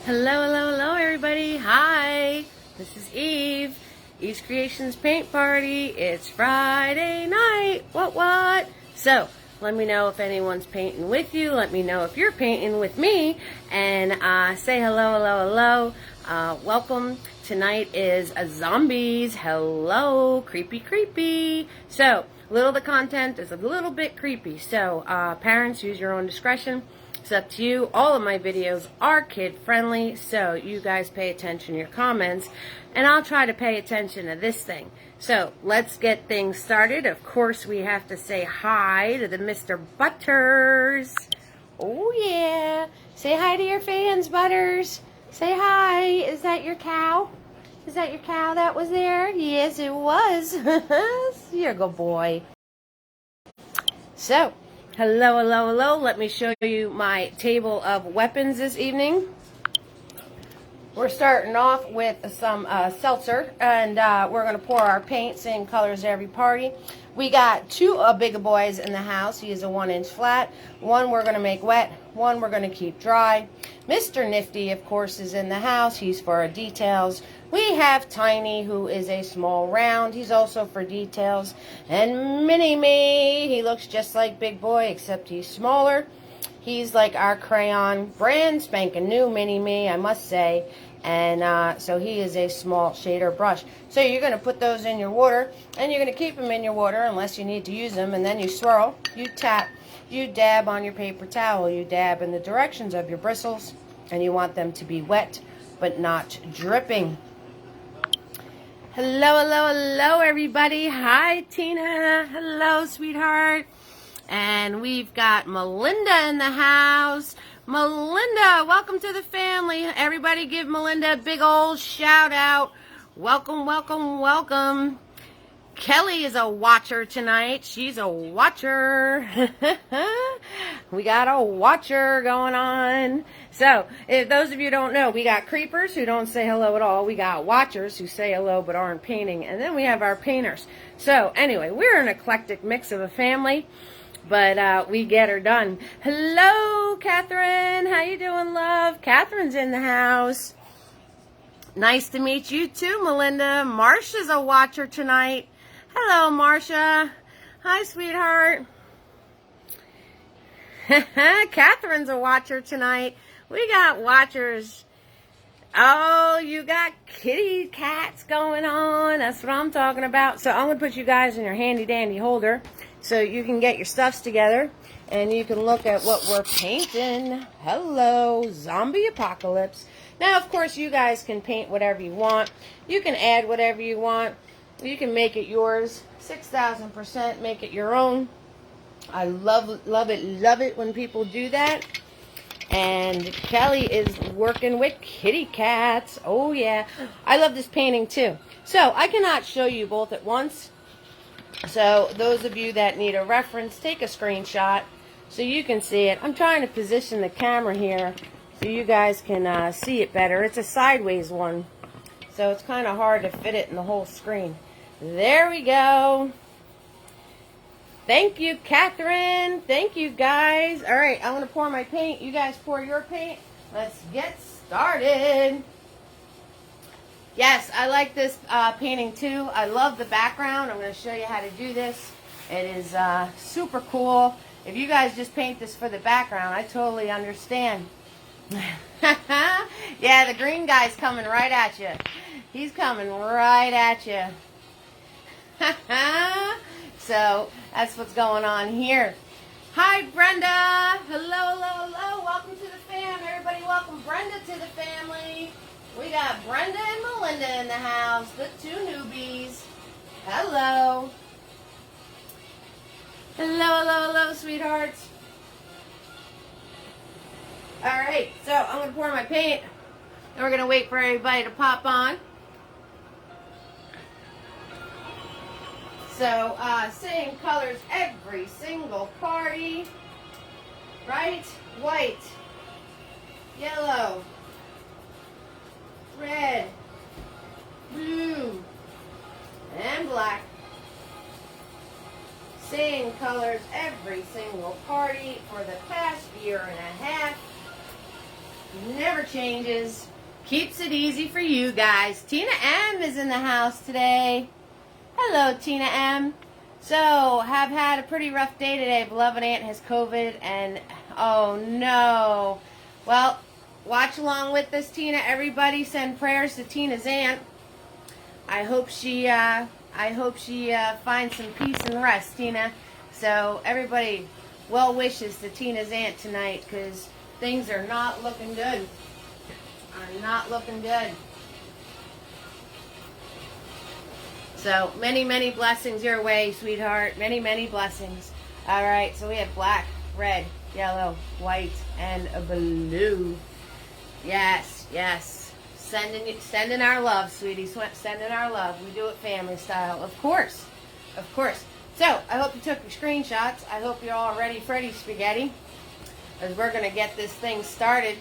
Hello, hello, hello, everybody. Hi, this is Eve. Eve's Creations Paint Party. It's Friday night. What? So, let me know if anyone's painting with you. Let me know if you're painting with me. And say hello. Welcome. Tonight is zombies. Hello, creepy. So, the content is a little bit creepy. So, parents, use your own discretion. It's up to you. All of my videos are kid friendly, so you guys pay attention to your comments, and I'll try to pay attention to this thing. So let's get things started. Of course, we have to say hi to the Mr. Butters. Oh yeah. Say hi to your fans, Butters. Say hi. Is that your cow? Is that your cow that was there? Yes, it was. You're a good boy. So, hello. Let me show you my table of weapons this evening. We're starting off with some seltzer, and we're going to pour our paint, same colors every party. We got two bigger boys in the house. He is a 1-inch flat. One we're going to make wet, one we're going to keep dry. Mr. Nifty, of course, is in the house. He's for our details. We have Tiny, who is a small round. He's also for details. And Mini-Me, he looks just like Big Boy, except he's smaller. He's like our crayon, brand spanking new Mini-Me, I must say. And so he is a small shader brush. So you're going to put those in your water, and you're going to keep them in your water unless you need to use them. And then you swirl, you tap, you dab on your paper towel, you dab in the directions of your bristles, and you want them to be wet but not dripping. Hello, everybody. Hi, Tina. Hello, sweetheart. And we've got Melinda in the house. Melinda, welcome to the family. Everybody give Melinda a big old shout out. Welcome. Kelly is a watcher tonight. She's a watcher. We got a watcher going on. So, if those of you don't know, we got creepers who don't say hello at all. We got watchers who say hello but aren't painting. And then we have our painters. So, anyway, we're an eclectic mix of a family. But we get her done. Hello, Catherine. How you doing, love? Catherine's in the house. Nice to meet you too, Melinda. Marsha's a watcher tonight. Hello, Marsha. Hi, sweetheart. Catherine's a watcher tonight. We got watchers. Oh, you got kitty cats going on. That's what I'm talking about. So I'm going to put you guys in your handy-dandy holder so you can get your stuffs together and you can look at what we're painting. Hello, zombie apocalypse. Now, of course, you guys can paint whatever you want. You can add whatever you want. You can make it yours. 6,000%, make it your own. I love it when people do that. And Kelly is working with kitty cats. Oh, yeah. I love this painting, too. So, I cannot show you both at once. So, those of you that need a reference, take a screenshot so you can see it. I'm trying to position the camera here so you guys can see it better. It's a sideways one, so it's kind of hard to fit it in the whole screen. There we go. Thank you, Catherine. Thank you, guys. All right, I'm going to pour my paint. You guys pour your paint. Let's get started. Yes, I like this painting too. I love the background. I'm going to show you how to do this. It is super cool. If you guys just paint this for the background, I totally understand. Yeah, the green guy's coming right at you. He's coming right at you. So, that's what's going on here. Hi, Brenda. Hello. Welcome to the fam. Everybody welcome Brenda to the family. We got Brenda and Melinda in the house, the two newbies. Hello. Hello, sweethearts. All right, so I'm going to pour my paint, and we're going to wait for everybody to pop on. So, same colors every single party, right? White, yellow, red, blue, and black. Same colors every single party for the past year and a half. Never changes. Keeps it easy for you guys. Tina M is in the house today. Hello, Tina M. So, have had a pretty rough day today. Beloved aunt has COVID and, oh no. Well, watch along with us, Tina. Everybody send prayers to Tina's aunt. I hope she finds some peace and rest, Tina. So, everybody, well wishes to Tina's aunt tonight, because things are not looking good. Are not looking good. So, many, many blessings your way, sweetheart. Many, many blessings. All right, so we have black, red, yellow, white, and blue. Yes, yes. Sending our love, sweetie. Sending our love. We do it family style. Of course. Of course. So, I hope you took your screenshots. I hope you're all ready, Freddy Spaghetti. Because we're going to get this thing started.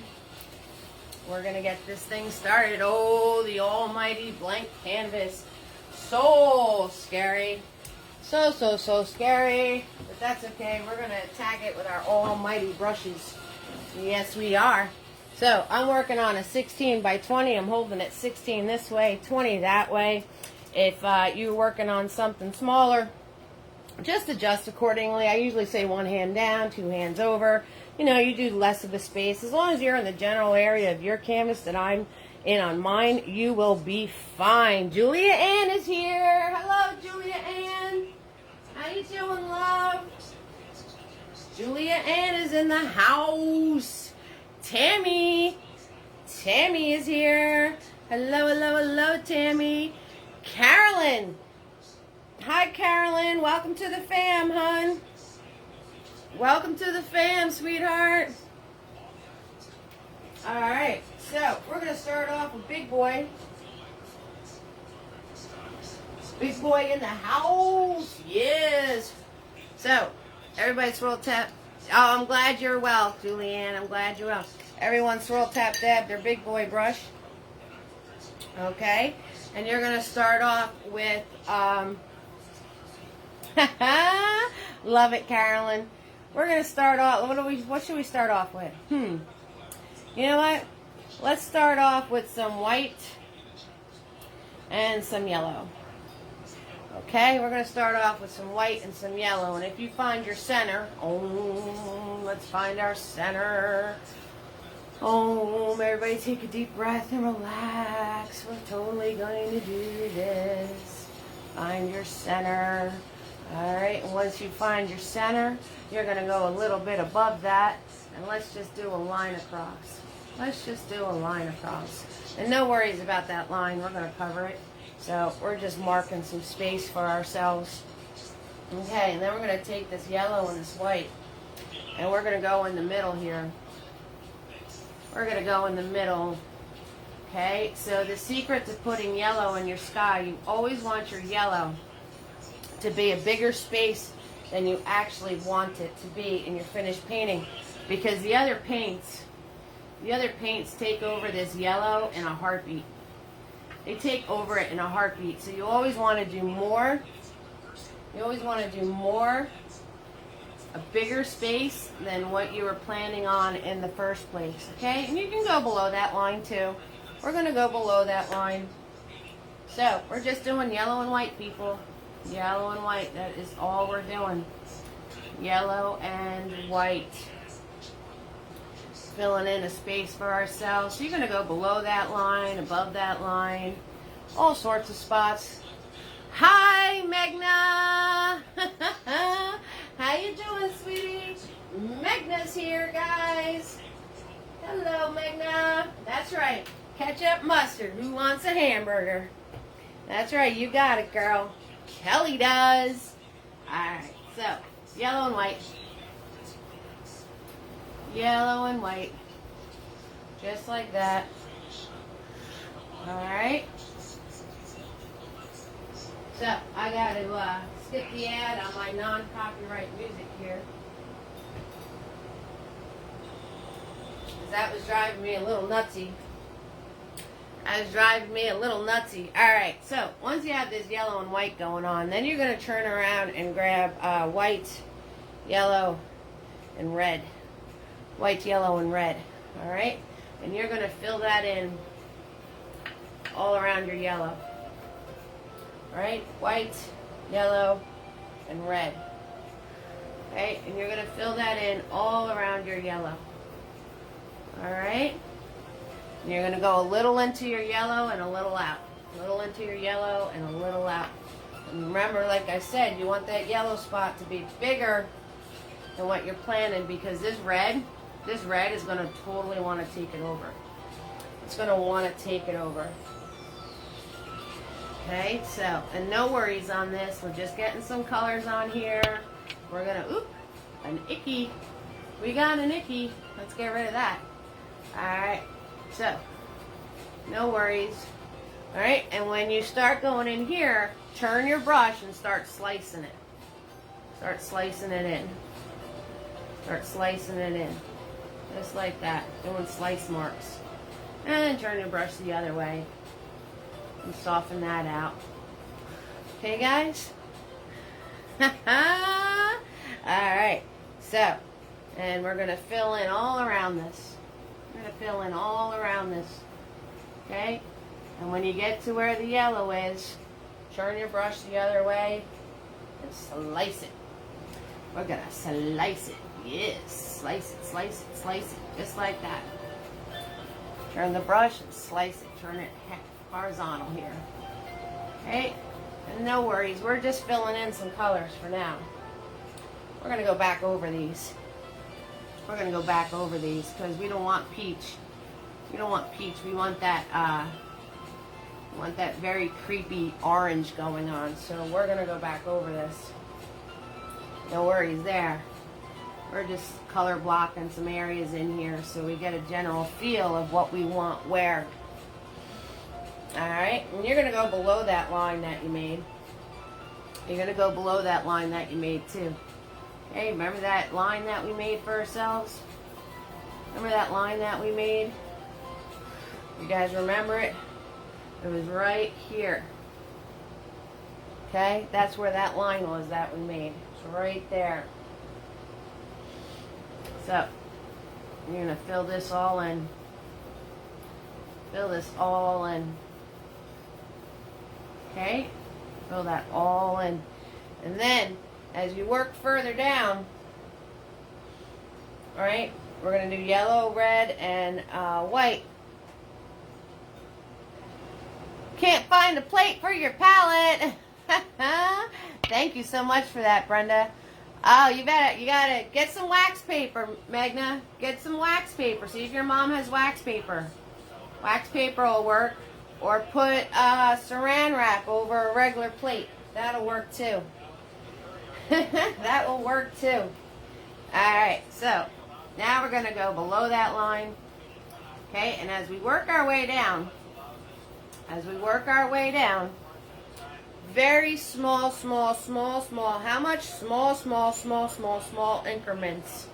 We're going to get this thing started. Oh, the almighty blank canvas. So scary. So scary. But that's okay. We're going to attack it with our almighty brushes. Yes, we are. So, I'm working on a 16 by 20. I'm holding it 16 this way, 20 that way. If you're working on something smaller, just adjust accordingly. I usually say one hand down, two hands over. You know, you do less of a space. As long as you're in the general area of your canvas that I'm in on mine, you will be fine. Julia Ann is here. Hello, Julia Ann. How you doing, love? Julia Ann is in the house. Tammy is here. Hello, Tammy. Carolyn. Hi, Carolyn. Welcome to the fam, hun. Welcome to the fam, sweetheart. All right, so we're going to start off with Big Boy. Big Boy in the house. Yes. So, everybody swirl tap. Oh, I'm glad you're well, Julianne. I'm glad you're well. Everyone swirl tap dab their Big Boy brush. Okay. And you're going to start off with, love it, Carolyn. We're going to start off, what should we start off with? You know what? Let's start off with some white and some yellow. Okay, we're going to start off with some white and some yellow. And if you find your center, let's find our center. Everybody take a deep breath and relax. We're totally going to do this. Find your center. Alright, and once you find your center, you're going to go a little bit above that. And let's just do a line across. Let's just do a line across. And no worries about that line. We're going to cover it. So we're just marking some space for ourselves. Okay, and then we're going to take this yellow and this white. And we're going to go in the middle here. We're going to go in the middle. Okay, so the secret to putting yellow in your sky, you always want your yellow to be a bigger space than you actually want it to be in your finished painting, because the other paints take over this yellow in a heartbeat. They take over it in a heartbeat. So you always want to do more. You always want to do more, a bigger space than what you were planning on in the first place. Okay, and you can go below that line too. We're going to go below that line. So we're just doing yellow and white, people. Yellow and white, that is all we're doing. Yellow and white. Filling in a space for ourselves. So you're going to go below that line, above that line, all sorts of spots. Hi, Megna! How you doing, sweetie? Megna's here, guys. Hello, Megna. That's right. Ketchup mustard. Who wants a hamburger? That's right. You got it, girl. Kelly does. Alright, so yellow and white. Yellow and white. Just like that. Alright. So, I got to skip the ad on my non-copyright music here. Because that was driving me a little nutsy. Alright, so once you have this yellow and white going on, then you're going to turn around and grab white, yellow, and red. White, yellow, and red. Alright? And you're going to fill that in all around your yellow. Alright? White, yellow, and red. Okay? And you're going to fill that in all around your yellow. Alright? And you're going to go a little into your yellow and a little out. A little into your yellow and a little out. And remember, like I said, you want that yellow spot to be bigger than what you're planning, because this red is going to totally want to take it over. It's going to want to take it over. Okay, so, and no worries on this. We're just getting some colors on here. We're going to, an icky. We got an icky. Let's get rid of that. Alright, so, no worries. Alright, and when you start going in here, turn your brush and start slicing it. Start slicing it in. Start slicing it in. Just like that. Doing slice marks. And then turn your brush the other way. And soften that out. Okay, guys? Alright. So, and we're going to fill in all around this. We're going to fill in all around this. Okay? And when you get to where the yellow is, turn your brush the other way and slice it. We're going to slice it. Yes. Slice it, slice it, slice it. Just like that. Turn the brush and slice it. Turn it horizontal here. Okay? And no worries. We're just filling in some colors for now. We're going to go back over these. We're going to go back over these because we don't want peach. We don't want peach. We want that very creepy orange going on. So we're going to go back over this. No worries there. We're just color blocking some areas in here so we get a general feel of what we want where. Alright, and you're going to go below that line that you made. You're going to go below that line that you made too. Hey, remember that line that we made for ourselves? Remember that line that we made? You guys remember it? It was right here. Okay, that's where that line was that we made. It's right there. So, you're going to fill this all in. Fill this all in. Okay? Fill that all in. And then, as you work further down, alright, we're going to do yellow, red, and white. Can't find a plate for your palette. Thank you so much for that, Brenda. Oh, you gotta get some wax paper, Magna. Get some wax paper. See if your mom has wax paper. Wax paper will work. Or put saran wrap over a regular plate. That'll work too. That will work too. Alright, so now we're going to go below that line. Okay, and as we work our way down, very small, how much? Small increments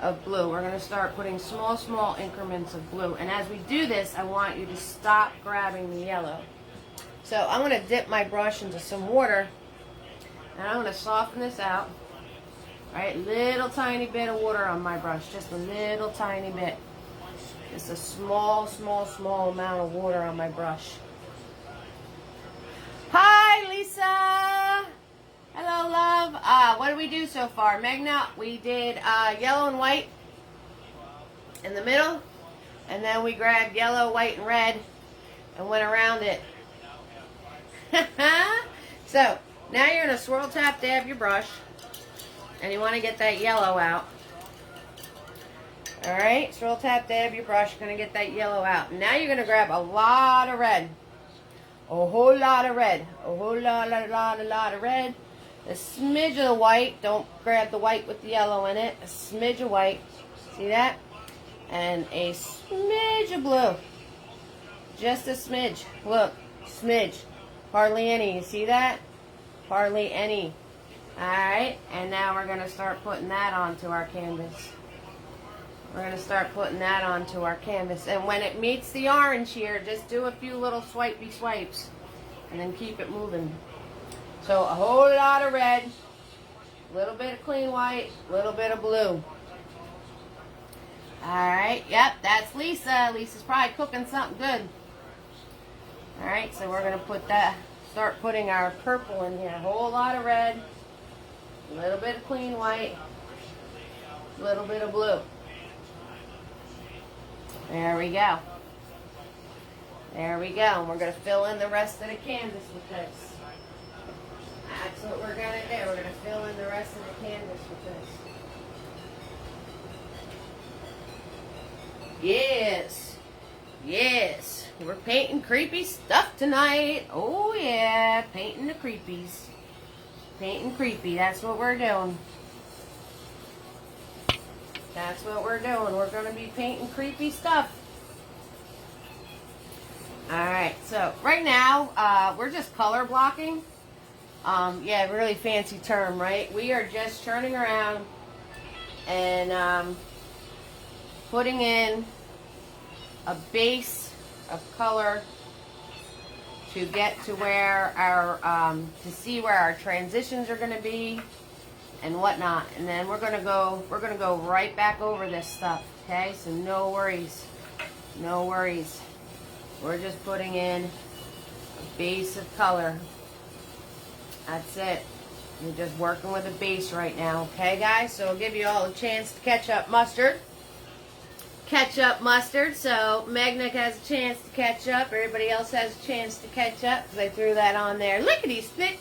of blue. We're going to start putting small increments of blue. And as we do this, I want you to stop grabbing the yellow. So I'm going to dip my brush into some water, and I'm going to soften this out. Alright, little tiny bit of water on my brush, just a little tiny bit. Just a small amount of water on my brush. Hi, Lisa! Hello, love. What did we do so far? Magna, we did yellow and white in the middle, and then we grabbed yellow, white, and red and went around it. So, now you're going to swirl tap dab your brush, and you want to get that yellow out. Alright, swirl tap dab your brush, you're going to get that yellow out. Now you're going to grab a lot of red. A whole lot of red. A whole lot of red. A smidge of the white. Don't grab the white with the yellow in it. A smidge of white. See that? And a smidge of blue. Just a smidge. Look. Smidge. Hardly any. You see that? Hardly any. Alright. And now we're going to start putting that onto our canvas. We're going to start putting that onto our canvas. And when it meets the orange here, just do a few little swipey swipes. And then keep it moving. So a whole lot of red. A little bit of clean white. A little bit of blue. Alright, yep, that's Lisa. Lisa's probably cooking something good. Alright, so we're going to start putting our purple in here. A whole lot of red, a little bit of clean white, a little bit of blue. There we go. There we go. And we're going to fill in the rest of the canvas with this. That's what we're going to do. We're going to fill in the rest of the canvas with this. Yes. Yes. We're painting creepy stuff tonight. Oh, yeah. Painting the creepies. Painting creepy. That's what we're doing. That's what we're doing. We're going to be painting creepy stuff. Alright, so right now, we're just color blocking. Yeah, really fancy term, right? We are just turning around and putting in a base of color to get to where our, to see where our transitions are going to be and whatnot. And then we're going to go right back over this stuff, okay? So no worries. No worries. We're just putting in a base of color. That's it. We're just working with a base right now. Okay, guys? So I'll give you all a chance to catch up mustard. Catch up mustard. So Magna has a chance to catch up. Everybody else has a chance to catch up because I threw that on there. Lickety-split.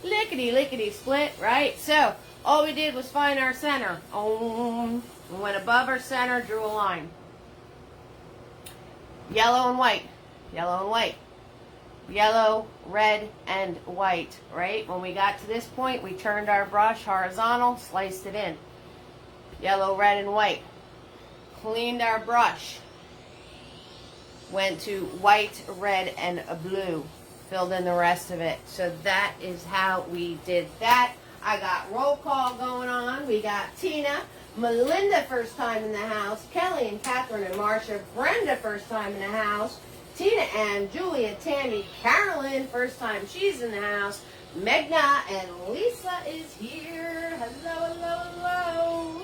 Lickety-lickety-split. Right? So all we did was find our center. We went above our center, drew a line. Yellow and white. Yellow and white. Yellow, red, and white, right? When we got to this point, we turned our brush horizontal, sliced it in. Yellow, red, and white. Cleaned our brush. Went to white, red, and a blue. Filled in the rest of it. So that is how we did that. I got roll call going on. We got Tina, Melinda, first time in the house. Kelly and Catherine and Marcia. Brenda, first time in the house. Tina and Julia, Tammy, Carolyn, first time she's in the house. Megna and Lisa is here. Hello, hello, hello.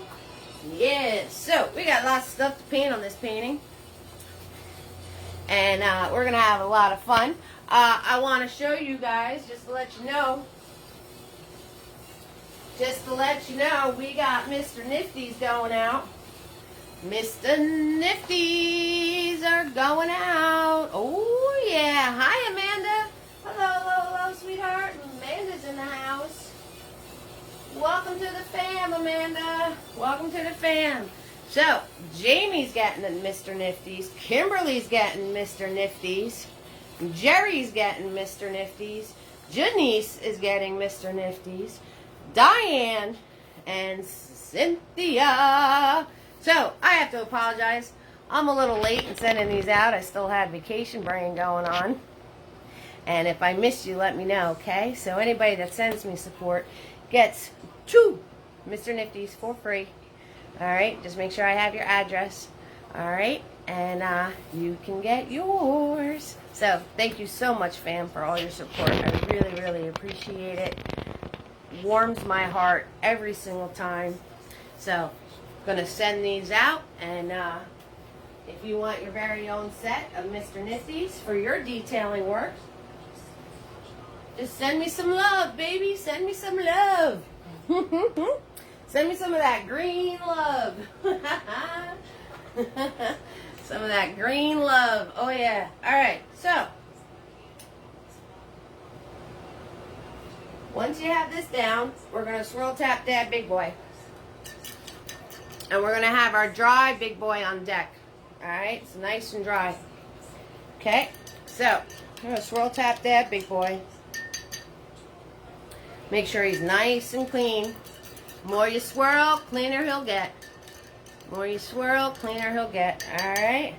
Yes, so we got lots of stuff to paint on this painting. And we're going to have a lot of fun. I want to show you guys, just to let you know, we got Mr. Nifty's going out. Mr. Nifties are going out. Oh, yeah. Hi, Amanda. Hello, hello, hello, sweetheart. Amanda's in the house. Welcome to the fam, Amanda. Welcome to the fam. So, Jamie's getting the Mr. Nifties. Kimberly's getting Mr. Nifties. Jerry's getting Mr. Nifties. Janice is getting Mr. Nifties. Diane and Cynthia. So, I have to apologize. I'm a little late in sending these out. I still had vacation brain going on. And if I missed you, let me know, okay? So, anybody that sends me support gets 2 Mr. Nifties for free. Alright, just make sure I have your address. Alright, and you can get yours. So, thank you so much, fam, for all your support. I really, really appreciate it. Warms my heart every single time. So, going to send these out, and if you want your very own set of Mr. Nifties for your detailing work, just send me some love, baby. Send me some love. Send me some of that green love. Some of that green love. Oh, yeah. All right. So, once you have this down, we're going to swirl tap that big boy. And we're going to have our dry big boy on deck. Alright, it's nice and dry. Okay, so I'm going to swirl tap that big boy. Make sure he's nice and clean. More you swirl, cleaner he'll get. More you swirl, cleaner he'll get. Alright,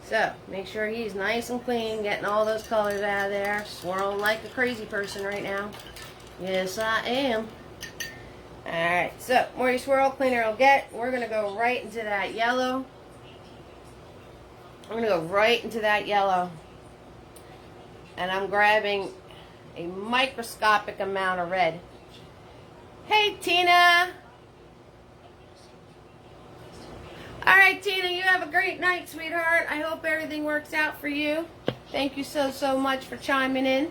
so make sure he's nice and clean, getting all those colors out of there. Swirling like a crazy person right now. Yes, I am. Alright, so more you swirl, cleaner it'll get. We're going to go right into that yellow. I'm going to go right into that yellow. And I'm grabbing a microscopic amount of red. Hey, Tina! All right, Tina, you have a great night, sweetheart. I hope everything works out for you. Thank you so much for chiming in.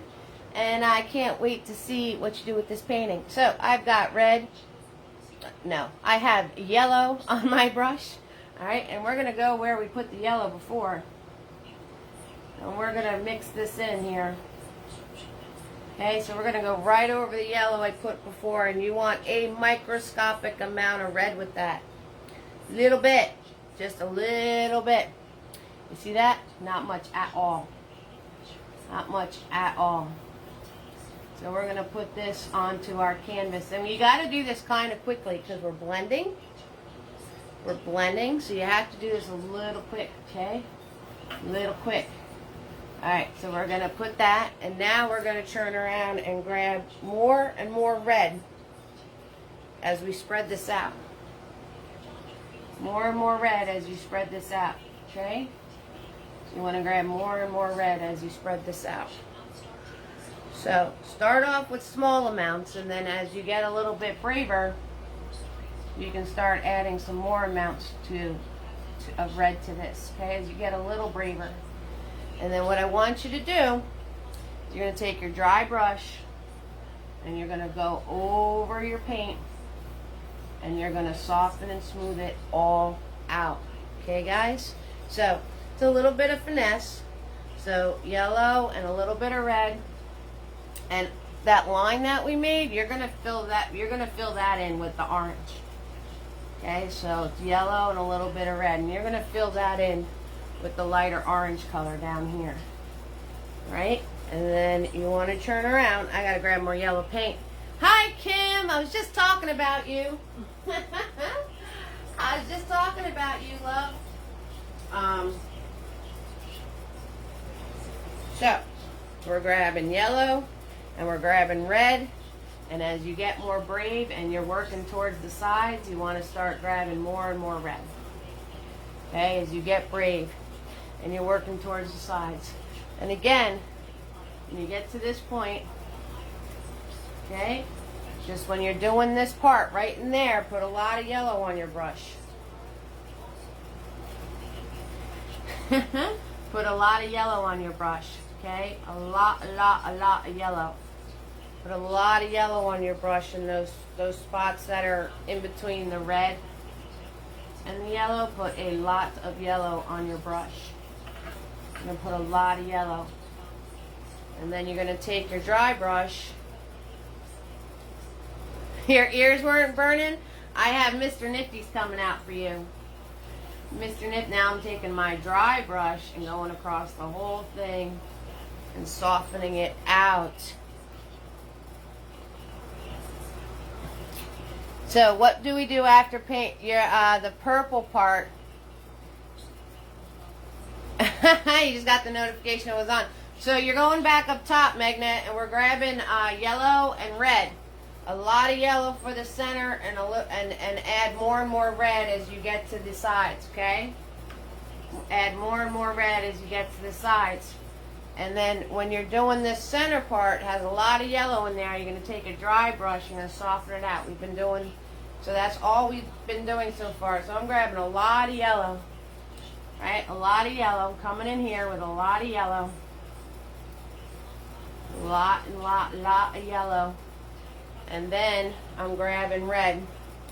And I can't wait to see what you do with this painting. So I've got red. No, I have yellow on my brush. All right, and we're going to go where we put the yellow before. And we're going to mix this in here. Okay, so we're going to go right over the yellow I put before, and you want a microscopic amount of red with that. Little bit, just a little bit. You see that? Not much at all. Not much at all. So we're going to put this onto our canvas. And you got to do this kind of quickly because we're blending. We're blending, so you have to do this a little quick, okay? A little quick. Alright, so we're going to put that, and now we're going to turn around and grab more and more red as we spread this out. More and more red as you spread this out, okay? So you want to grab more and more red as you spread this out. So start off with small amounts, and then as you get a little bit braver, you can start adding some more amounts of red to this, okay, as you get a little braver. And then what I want you to do, you're going to take your dry brush and you're going to go over your paint and you're going to soften and smooth it all out. Okay, guys? So it's a little bit of finesse. So yellow and a little bit of red, and that line that we made, you're going to fill that. You're going to fill that in with the orange. Okay, so it's yellow and a little bit of red, and you're going to fill that in with the lighter orange color down here. Right? And then you want to turn around. I got to grab more yellow paint. Hi, Kim. I was just talking about you. I was just talking about you, love. So, we're grabbing yellow and we're grabbing red. And as you get more brave and you're working towards the sides, you want to start grabbing more and more red. Okay, as you get brave and you're working towards the sides. And again, when you get to this point, okay, just when you're doing this part right in there, put a lot of yellow on your brush. Put a lot of yellow on your brush, okay? A lot of yellow. Put a lot of yellow on your brush in those spots that are in between the red and the yellow. Put a lot of yellow on your brush. You're going to put a lot of yellow. And then you're going to take your dry brush. Your ears weren't burning? I have Mr. Nifty's coming out for you. Mr. Nifty. Now I'm taking my dry brush and going across the whole thing and softening it out. So what do we do after paint? The purple part. You just got the notification it was on. So you're going back up top, Magnet, and we're grabbing yellow and red. A lot of yellow for the center, and add more and more red as you get to the sides, okay? Add more and more red as you get to the sides. And then when you're doing this center part, it has a lot of yellow in there. You're going to take a dry brush and you're going to soften it out. We've been doing, so that's all we've been doing so far. So I'm grabbing a lot of yellow, right? A lot of yellow. Coming in here with a lot of yellow. A lot of yellow. And then I'm grabbing red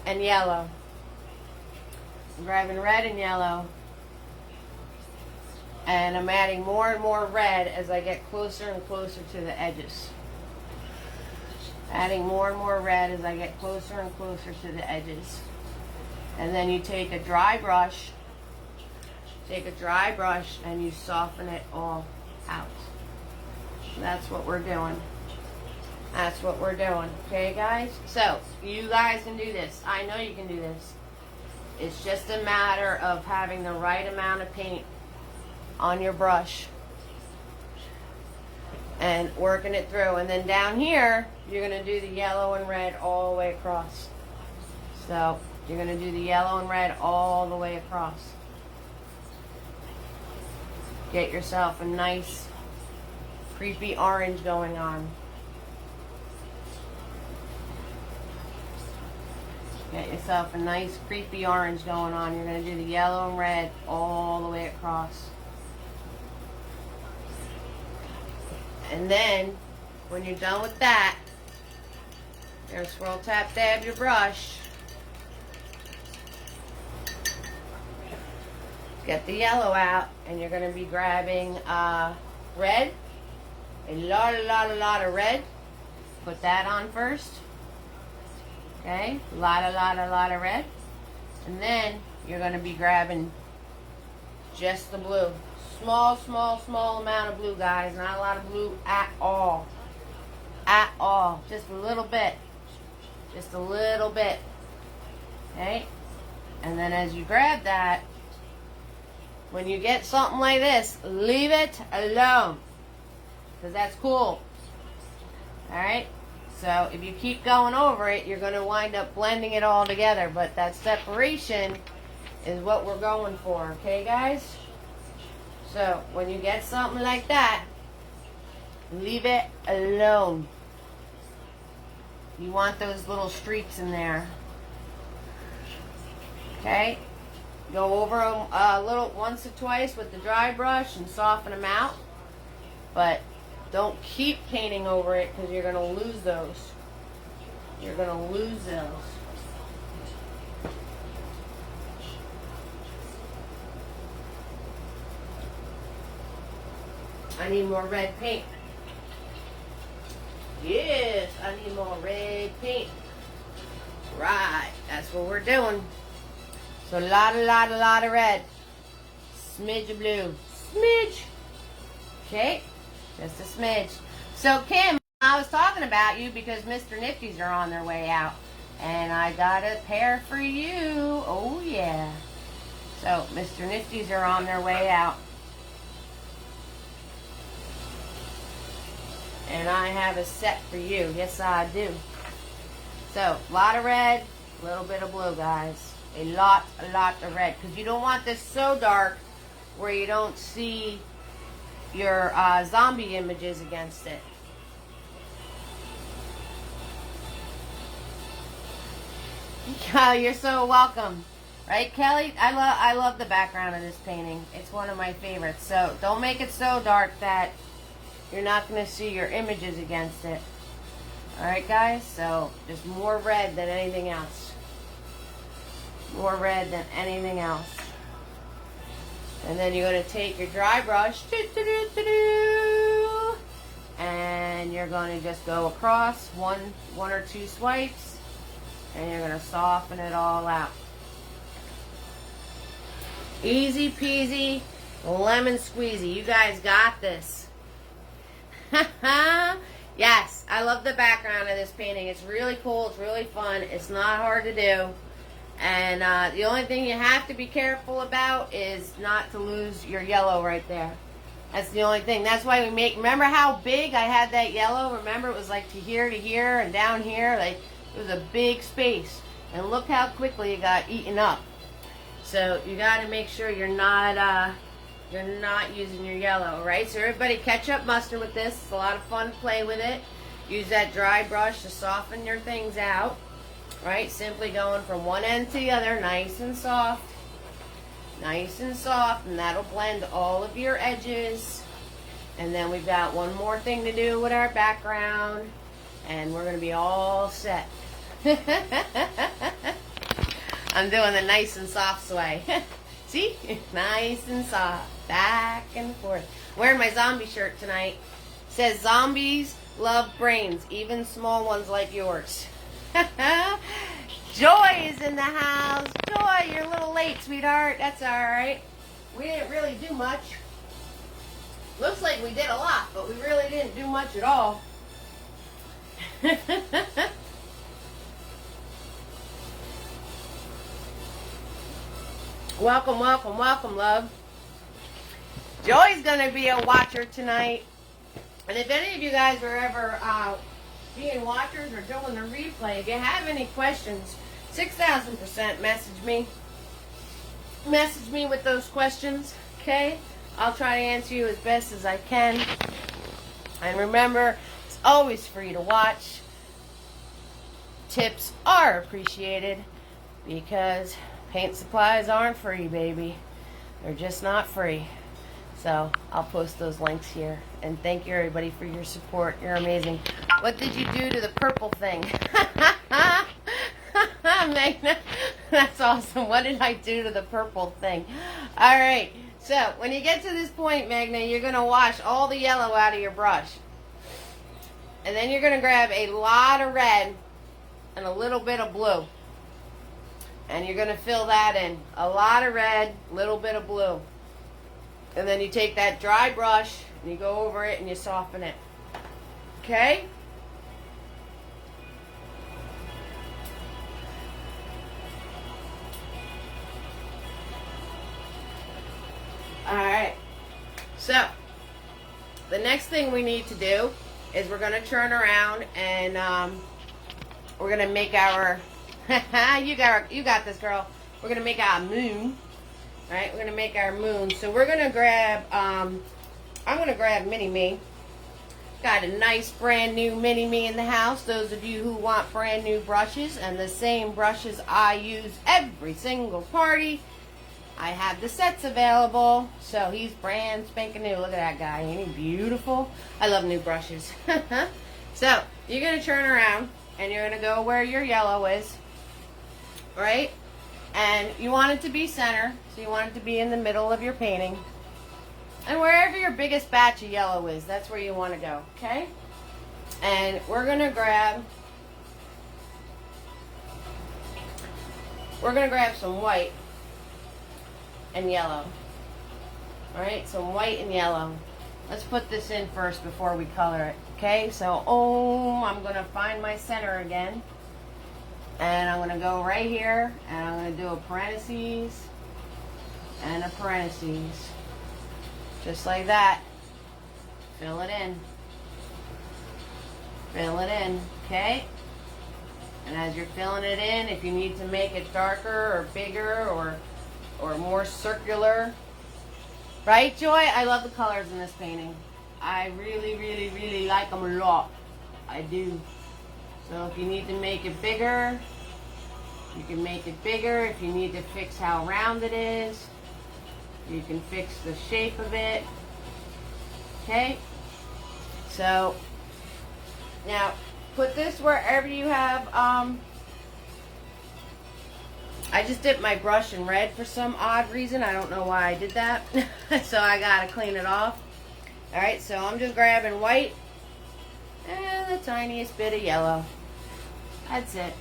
and yellow. I'm grabbing red and yellow. And I'm adding more and more red as I get closer and closer to the edges. Adding more and more red as I get closer and closer to the edges. And then you take a dry brush. Take a dry brush and you soften it all out. That's what we're doing. That's what we're doing. Okay, guys? So, you guys can do this. I know you can do this. It's just a matter of having the right amount of paint on your brush and working it through. And then down here, you're going to do the yellow and red all the way across. So, you're going to do the yellow and red all the way across. Get yourself a nice, creepy orange going on. Get yourself a nice creepy orange going on. You're going to do the yellow and red all the way across. And then, when you're done with that, you're going to swirl, tap, dab your brush. Get the yellow out, and you're going to be grabbing red. A lot of red. Put that on first. Okay, a lot of red. And then you're going to be grabbing just the blue. Small amount of blue, guys. Not a lot of blue at all. At all. Just a little bit. Just a little bit. Okay? And then as you grab that, when you get something like this, leave it alone. Because that's cool. Alright? So if you keep going over it, you're going to wind up blending it all together. But that separation is what we're going for. Okay, guys? So when you get something like that, leave it alone. You want those little streaks in there. Okay? Go over them a little once or twice with the dry brush and soften them out. But don't keep painting over it because you're going to lose those. You're going to lose those. I need more red paint. Yes, I need more red paint. Right, that's what we're doing. So a lot of red. Smidge of blue. Smidge. Okay, just a smidge. So Kim, I was talking about you because Mr. Nifties are on their way out. And I got a pair for you. Oh yeah. So Mr. Nifties are on their way out. And I have a set for you. Yes, I do. So, a lot of red, a little bit of blue, guys. A lot of red. Because you don't want this so dark where you don't see your zombie images against it. Oh, you're so welcome. Right, Kelly? I love the background of this painting. It's one of my favorites. So, don't make it so dark that you're not going to see your images against it. Alright, guys? So, just more red than anything else. More red than anything else. And then you're going to take your dry brush. And you're going to just go across one or two swipes. And you're going to soften it all out. Easy peasy, lemon squeezy. You guys got this. Yes, I love the background of this painting. It's really cool. It's really fun. It's not hard to do. And the only thing you have to be careful about is not to lose your yellow right there. That's the only thing. That's why we make... Remember how big I had that yellow? Remember it was like to here and down here? Like it was a big space. And look how quickly it got eaten up. So you got to make sure you're not using your yellow, right? So everybody catch up mustard with this. It's a lot of fun to play with it. Use that dry brush to soften your things out, right? Simply going from one end to the other, nice and soft. Nice and soft, and that'll blend all of your edges. And then we've got one more thing to do with our background, and we're going to be all set. I'm doing the nice and soft sway. See? Nice and soft. Back and forth. Wearing my zombie shirt tonight. Says zombies love brains, even small ones like yours. Joy is in the house. Joy, you're a little late, sweetheart. That's alright. We didn't really do much. Looks like we did a lot, but we really didn't do much at all. Welcome, welcome, welcome, love. Joy's going to be a watcher tonight. And if any of you guys are ever being watchers or doing the replay, if you have any questions, 6,000% message me. Message me with those questions, okay? I'll try to answer you as best as I can. And remember, it's always free to watch. Tips are appreciated. because paint supplies aren't free, baby. They're just not free. So I'll post those links here. And thank you everybody for your support. You're amazing. What did you do to the purple thing? Magna, that's awesome. What did I do to the purple thing? All right. So when you get to this point, Magna, you're going to wash all the yellow out of your brush. And then you're going to grab a lot of red and a little bit of blue. And you're going to fill that in. A lot of red, little bit of blue. And then you take that dry brush and you go over it and you soften it. Okay? Alright. So, the next thing we need to do is we're going to turn around and we're going to make our... you got this, girl. We're going to make our moon. Right, we're going to make our moon. So we're going to grab, I'm going to grab Mini-Me. Got a nice brand new Mini-Me in the house. Those of you who want brand new brushes and the same brushes I use every single party, I have the sets available. So he's brand spanking new. Look at that guy. Ain't he beautiful? I love new brushes. So you're going to turn around and you're going to go where your yellow is. Right? And you want it to be center, so you want it to be in the middle of your painting. And wherever your biggest batch of yellow is, that's where you want to go, okay? And we're going to grab some white and yellow. All right, some white and yellow. Let's put this in first before we color it, okay? So, I'm going to find my center again. And I'm going to go right here, and I'm going to do a parentheses and a parentheses. Just like that. Fill it in. Fill it in, okay? And as you're filling it in, if you need to make it darker or bigger or more circular. Right, Joy? I love the colors in this painting. I really, really, really like them a lot. I do. So if you need to make it bigger, you can make it bigger. If you need to fix how round it is, you can fix the shape of it. Okay? So, now, put this wherever you have, I just dipped my brush in red for some odd reason. I don't know why I did that. So I gotta clean it off. Alright, so I'm just grabbing white and the tiniest bit of yellow. That's it.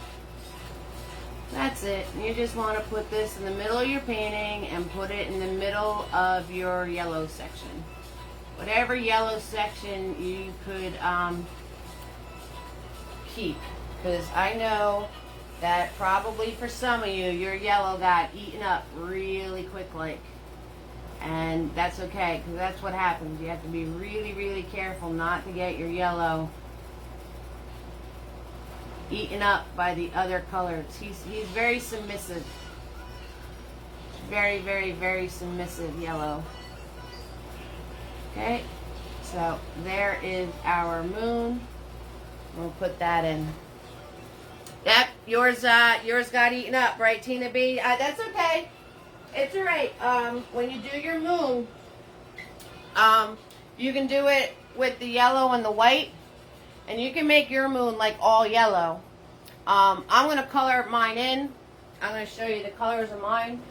That's it. You just want to put this in the middle of your painting and put it in the middle of your yellow section. Whatever yellow section you could keep. Because I know that probably for some of you, your yellow got eaten up really quick like. And that's okay, because that's what happens. You have to be really, really careful not to get your yellow eaten up by the other colors. He's very submissive. Very, very, very submissive yellow. Okay, so there is our moon. We'll put that in. Yep, yours got eaten up, right, Tina B? That's okay. It's alright. When you do your moon, you can do it with the yellow and the white. And you can make your moon like all yellow. I'm going to color mine in. I'm going to show you the colors of mine.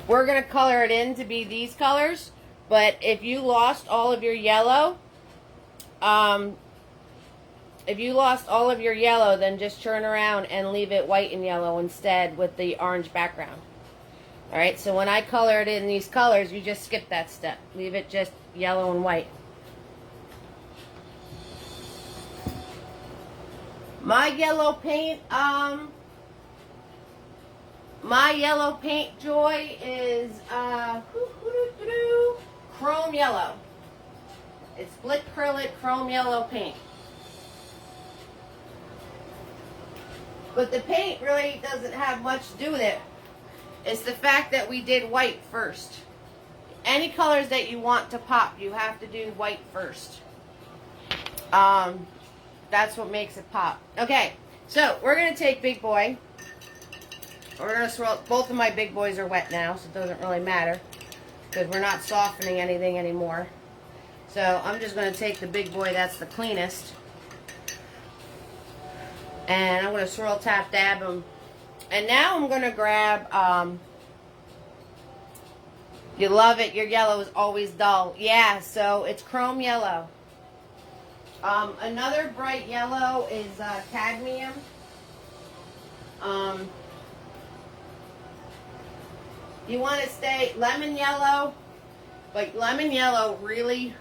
We're going to color it in to be these colors. But if you lost all of your yellow, then just turn around and leave it white and yellow instead with the orange background. Alright, so when I color it in these colors, you just skip that step. Leave it just yellow and white. My yellow paint, Joy, is chrome yellow. It's split acrylic chrome yellow paint. But the paint really doesn't have much to do with it. It's the fact that we did white first. Any colors that you want to pop, you have to do white first. That's what makes it pop. Okay, so we're going to take Big Boy. We're going to swirl. Both of my big boys are wet now, so it doesn't really matter because we're not softening anything anymore. So I'm just going to take the Big Boy that's the cleanest. And I'm going to swirl, tap, dab them. And now I'm going to grab, you love it, your yellow is always dull. Yeah, so it's chrome yellow. Another bright yellow is cadmium. You want to stay lemon yellow, but lemon yellow really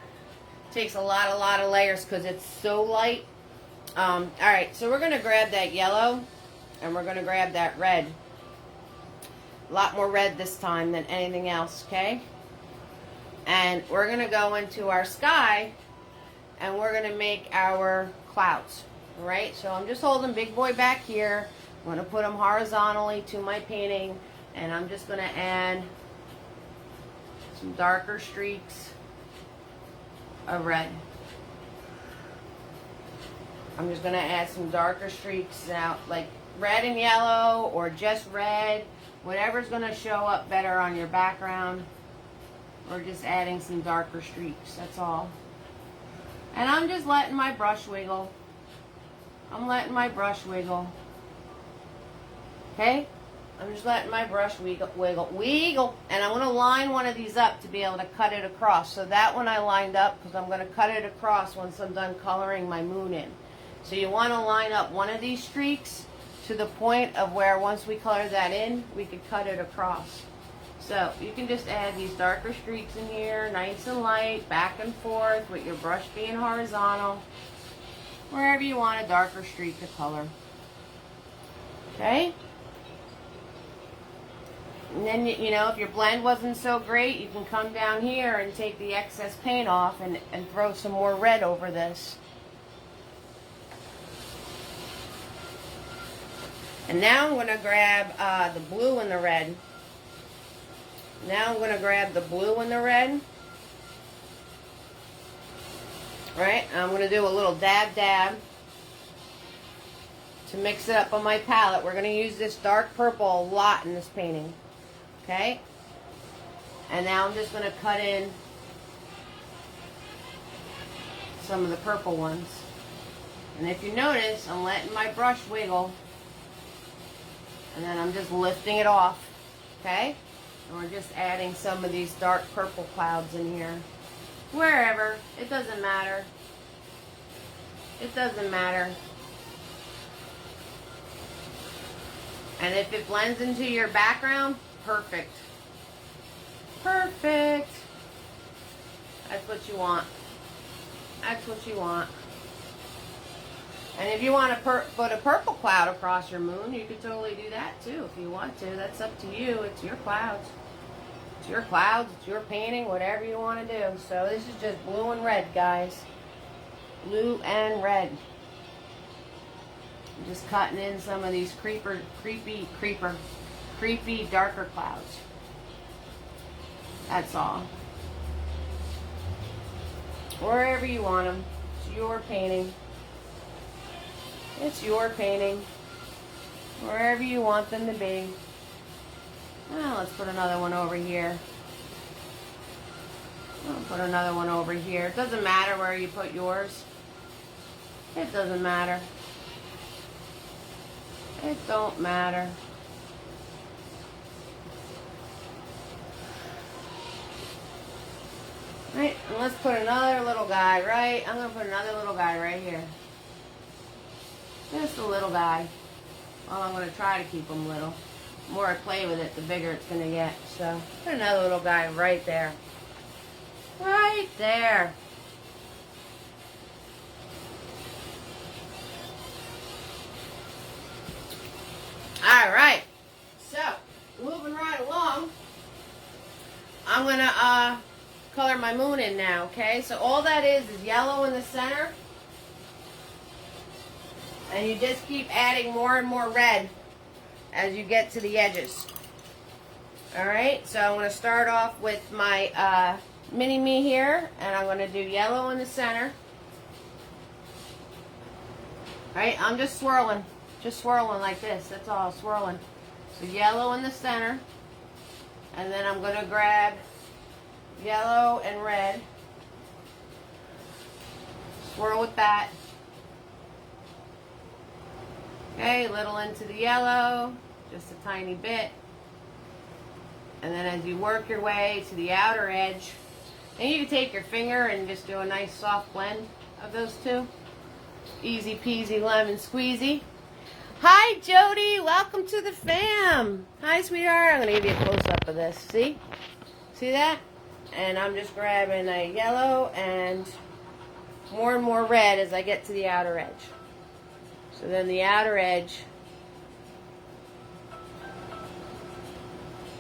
takes a lot of layers because it's so light. Alright, so we're going to grab that yellow and we're going to grab that red. A lot more red this time than anything else, okay? And we're going to go into our sky and we're going to make our clouds. Alright, so I'm just holding Big Boy back here. I'm going to put them horizontally to my painting and I'm just going to add some darker streaks of red. I'm just going to add some darker streaks now, like red and yellow or just red, whatever's going to show up better on your background. We're just adding some darker streaks, that's all. And I'm just letting my brush wiggle. I'm letting my brush wiggle. Okay? I'm just letting my brush wiggle. And I'm going to line one of these up to be able to cut it across. So that one I lined up because I'm going to cut it across once I'm done coloring my moon in. So you want to line up one of these streaks to the point of where once we color that in, we could cut it across. So you can just add these darker streaks in here, nice and light, back and forth with your brush being horizontal, wherever you want a darker streak to color. Okay? And then, you know, if your blend wasn't so great, you can come down here and take the excess paint off and throw some more red over this. And now I'm going to grab the blue and the red. Now I'm going to grab the blue and the red. Right? I'm going to do a little dab to mix it up on my palette. We're going to use this dark purple a lot in this painting. Okay? And now I'm just going to cut in some of the purple ones. And if you notice, I'm letting my brush wiggle. And then I'm just lifting it off. Okay? And we're just adding some of these dark purple clouds in here. Wherever. It doesn't matter. It doesn't matter. And if it blends into your background, perfect. Perfect. That's what you want. That's what you want. And if you want to put a purple cloud across your moon, you could totally do that too if you want to. That's up to you. It's your clouds. It's your clouds. It's your painting. Whatever you want to do. So this is just blue and red, guys. Blue and red. I'm just cutting in some of these creepy darker clouds. That's all. Wherever you want them. It's your painting. It's your painting. Wherever you want them to be. Well, let's put another one over here. I'll put another one over here. It doesn't matter where you put yours. It doesn't matter. It don't matter. Right, and let's put another little guy right. I'm going to put another little guy right here. Just a little guy. Well, I'm going to try to keep him little. The more I play with it, the bigger it's going to get. So, put another little guy right there. Right there. Alright. So, moving right along. I'm going to color my moon in now, okay? So, all that is yellow in the center. And you just keep adding more and more red as you get to the edges. Alright, so I'm going to start off with my mini-me here. And I'm going to do yellow in the center. Right, I'm just swirling like this. That's all, swirling. So yellow in the center, and then I'm going to grab yellow and red. Swirl with that. Okay, a little into the yellow, just a tiny bit. And then as you work your way to the outer edge, and you can take your finger and just do a nice soft blend of those two. Easy peasy lemon squeezy. Hi Jody, welcome to the fam. Hi sweetheart, I'm going to give you a close up of this. See? See that? And I'm just grabbing a yellow and more red as I get to the outer edge. So then the outer edge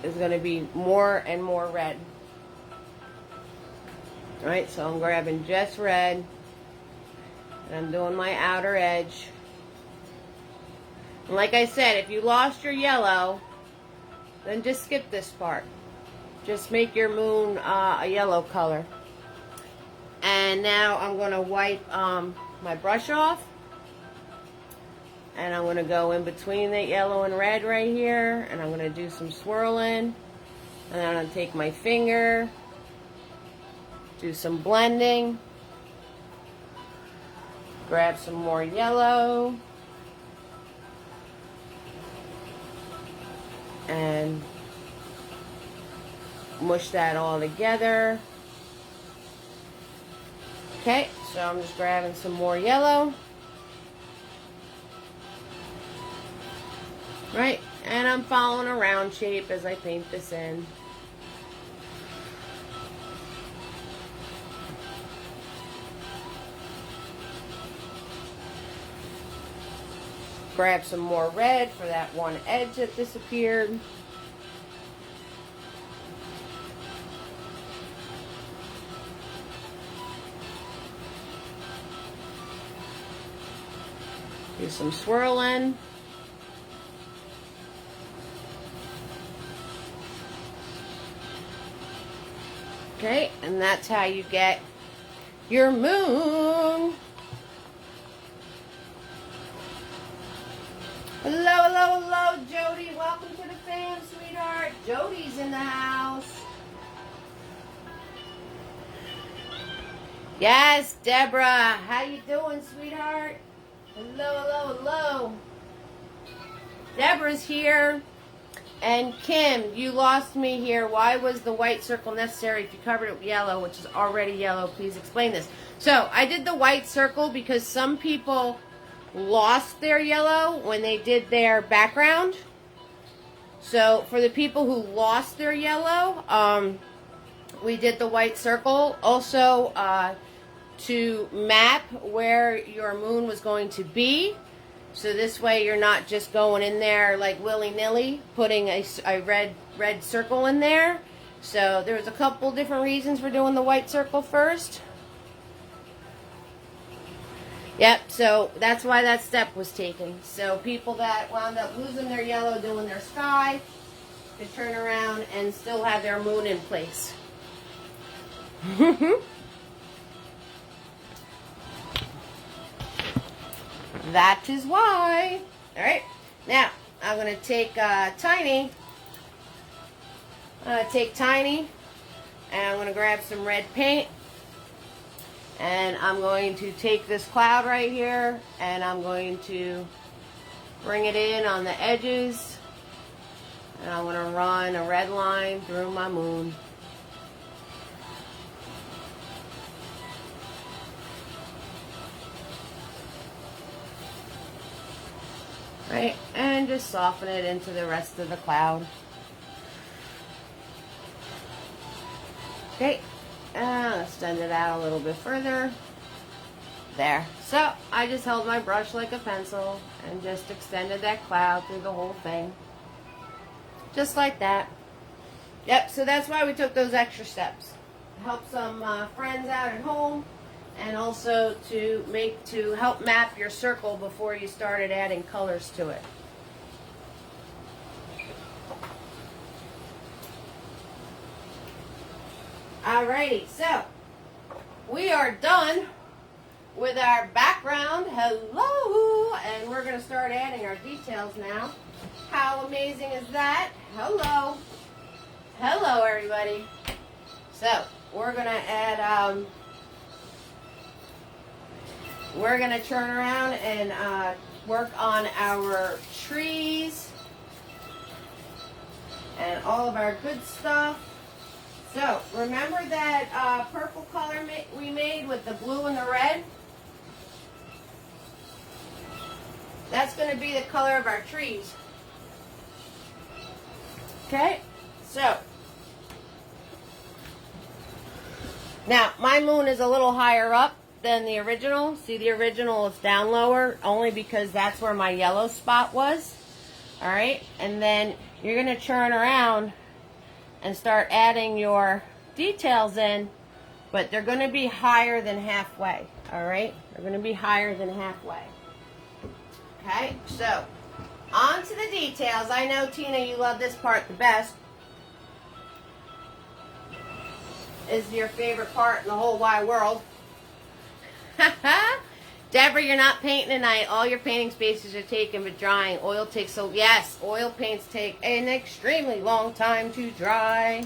is going to be more and more red. Alright, so I'm grabbing just red. And I'm doing my outer edge. And like I said, if you lost your yellow, then just skip this part. Just make your moon a yellow color. And now I'm going to wipe my brush off. And I'm going to go in between the yellow and red right here. And I'm going to do some swirling. And then I'm going to take my finger. Do some blending. Grab some more yellow. And mush that all together. Okay, so I'm just grabbing some more yellow. Right, and I'm following a round shape as I paint this in. Grab some more red for that one edge that disappeared. Do some swirling. Okay, and that's how you get your moon. Hello, Jody. Welcome to the fam, sweetheart. Jody's in the house. Yes, Deborah. How you doing, sweetheart? Hello. Deborah's here. And Kim, you lost me here. Why was the white circle necessary if you covered it with yellow, which is already yellow? Please explain this. So, I did the white circle because some people lost their yellow when they did their background. So, for the people who lost their yellow, we did the white circle. Also, to map where your moon was going to be. So this way you're not just going in there like willy-nilly, putting a red circle in there. So there was a couple different reasons for doing the white circle first. Yep, so that's why that step was taken. So people that wound up losing their yellow doing their sky could turn around and still have their moon in place. That is why. Alright, now I'm going to take Tiny. And I'm going to grab some red paint. And I'm going to take this cloud right here and I'm going to bring it in on the edges. And I'm going to run a red line through my moon. Right, and just soften it into the rest of the cloud. Okay, extend it out a little bit further. There. So, I just held my brush like a pencil and just extended that cloud through the whole thing. Just like that. Yep, so that's why we took those extra steps. Help some friends out at home. And also to help map your circle before you started adding colors to it. Alrighty, so we are done with our background. Hello, and we're going to start adding our details now. How amazing is that? Hello. Hello, everybody. So, we're going to add, we're going to turn around and work on our trees and all of our good stuff. So, remember that purple color we made with the blue and the red? That's going to be the color of our trees. Okay? So, now, my moon is a little higher up than the original. See, the original is down lower, only because that's where my yellow spot was. Alright? And then you're going to turn around and start adding your details in, but they're going to be higher than halfway. Alright? They're going to be higher than halfway. Okay? So, on to the details. I know, Tina, you love this part the best. Is your favorite part in the whole wide world. Deborah, you're not painting tonight. All your painting spaces are taken, but drying. Oil takes yes, oil paints take an extremely long time to dry.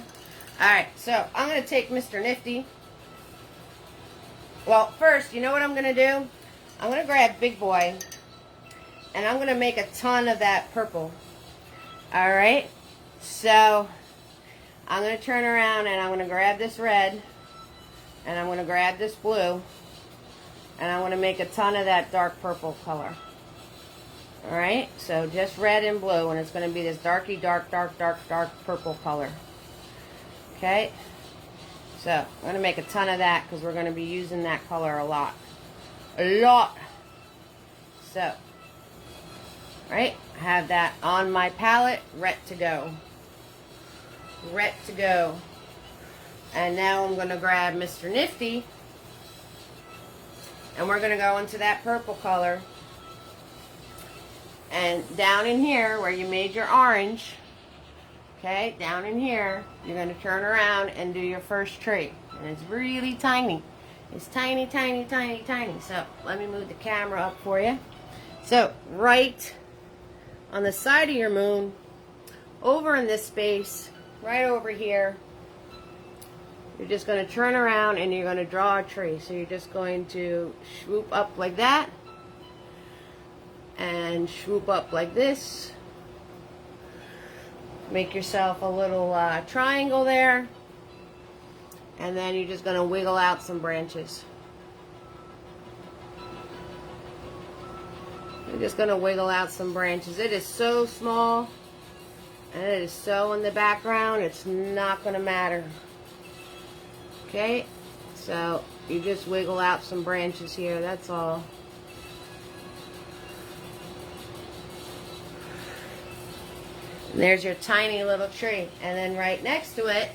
Alright, so I'm going to take Mr. Nifty. Well, first, you know what I'm going to do? I'm going to grab Big Boy, and I'm going to make a ton of that purple. Alright, so I'm going to turn around and I'm going to grab this red, and I'm going to grab this blue, and I want to make a ton of that dark purple color. Alright, so just red and blue, and it's going to be this darky dark purple color. Okay, so I'm going to make a ton of that because we're going to be using that color a lot. A lot. So, right, I have that on my palette, ready to go. Ready to go. And now I'm going to grab Mr. Nifty, and we're going to go into that purple color. And down in here where you made your orange, okay, down in here, you're going to turn around and do your first tree. And it's really tiny. It's tiny, tiny, tiny, tiny. So let me move the camera up for you. So right on the side of your moon, over in this space, right over here, you're just going to turn around and you're going to draw a tree. So you're just going to swoop up like that, and swoop up like this. Make yourself a little triangle there, and then you're just going to wiggle out some branches. You're just going to wiggle out some branches. It is so small, and it is so in the background, it's not going to matter. Okay, so you just wiggle out some branches here, that's all. And there's your tiny little tree. And then right next to it,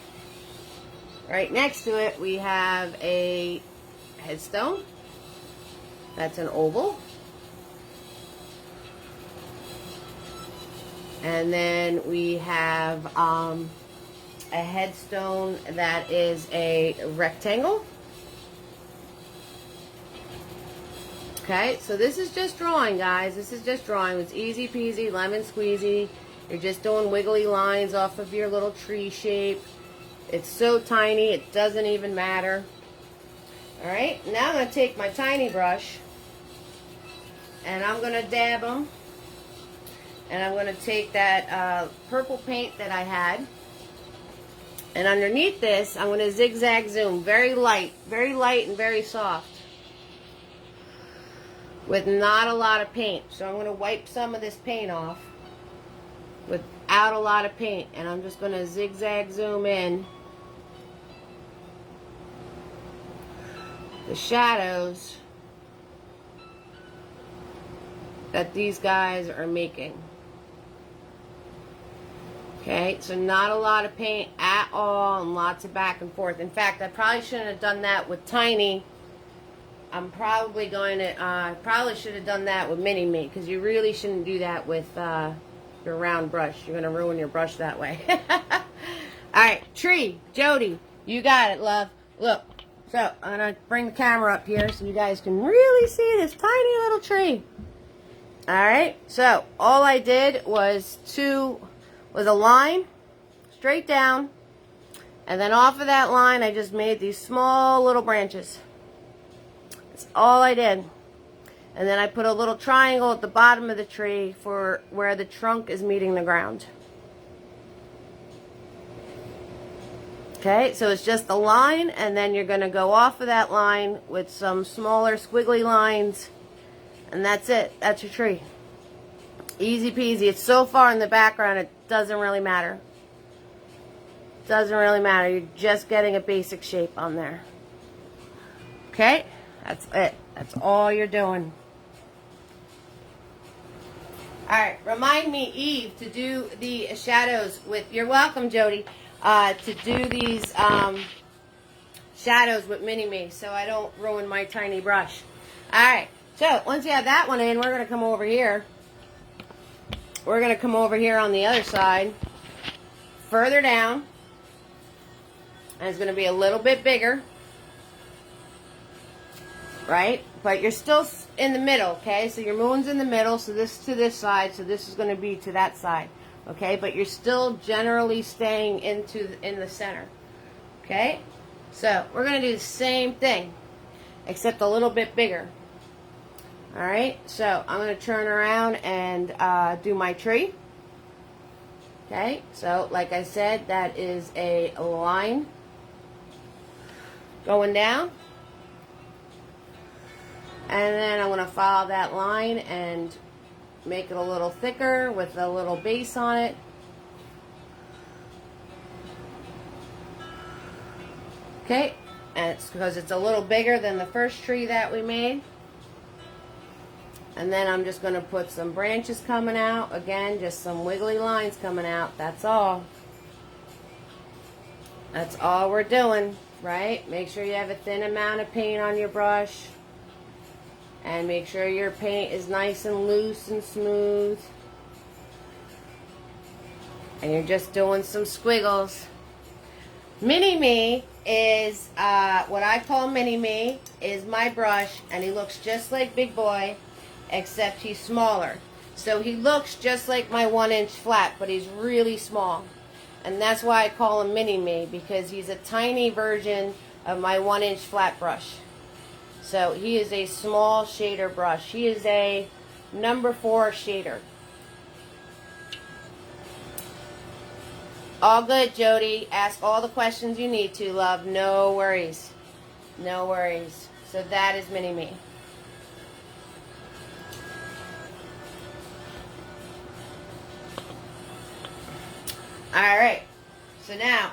we have a headstone. That's an oval. And then we have a headstone that is a rectangle. Okay, so this is just drawing, guys. This is just drawing. It's easy peasy, lemon squeezy. You're just doing wiggly lines off of your little tree shape. It's so tiny, it doesn't even matter. Alright, now I'm going to take my tiny brush, and I'm going to dab them. And I'm going to take that purple paint that I had, and underneath this, I'm going to zigzag zoom, very light and very soft, with not a lot of paint. So I'm going to wipe some of this paint off without a lot of paint, and I'm just going to zigzag zoom in the shadows that these guys are making. Okay, so not a lot of paint at all, and lots of back and forth. In fact, I probably shouldn't have done that with Tiny. I'm probably going to, probably should have done that with Mini Me, because you really shouldn't do that with your round brush. You're going to ruin your brush that way. Alright, tree. Jody, you got it, love. Look, so I'm going to bring the camera up here so you guys can really see this tiny little tree. Alright, so all I did was a line straight down, and then off of that line I just made these small little branches. That's all I did. And then I put a little triangle at the bottom of the tree for where the trunk is meeting the ground. Okay, so it's just a line, and then you're going to go off of that line with some smaller squiggly lines, and that's it. That's your tree. Easy peasy. It's so far in the background, it doesn't really matter. Doesn't really matter. You're just getting a basic shape on there. Okay, that's it. That's all you're doing. Alright, remind me, Eve, to do the shadows with, you're welcome, Jody, to do these shadows with Mini-Me so I don't ruin my tiny brush. Alright, so once you have that one in, we're going to come over here. We're going to come over here on the other side, further down, and it's going to be a little bit bigger, right? But you're still in the middle, okay? So your moon's in the middle, so this to this side, so this is going to be to that side, okay? But you're still generally staying in the center, okay? So we're going to do the same thing, except a little bit bigger. All right, so I'm going to turn around and do my tree. Okay, so like I said, that is a line going down. And then I'm going to follow that line and make it a little thicker with a little base on it. Okay, and it's because it's a little bigger than the first tree that we made. And then I'm just going to put some branches coming out. Again, just some wiggly lines coming out. That's all. That's all we're doing, right? Make sure you have a thin amount of paint on your brush. And make sure your paint is nice and loose and smooth. And you're just doing some squiggles. Mini-Me is, what I call Mini-Me is my brush. And he looks just like Big Boy, except he's smaller. So he looks just like my 1-inch flat, but he's really small. And that's why I call him Mini-Me, because he's a tiny version of my 1-inch flat brush. So he is a small shader brush. He is a number 4 shader. All good, Jody. Ask all the questions you need to, love. No worries. No worries. So that is Mini-Me. Alright. So now,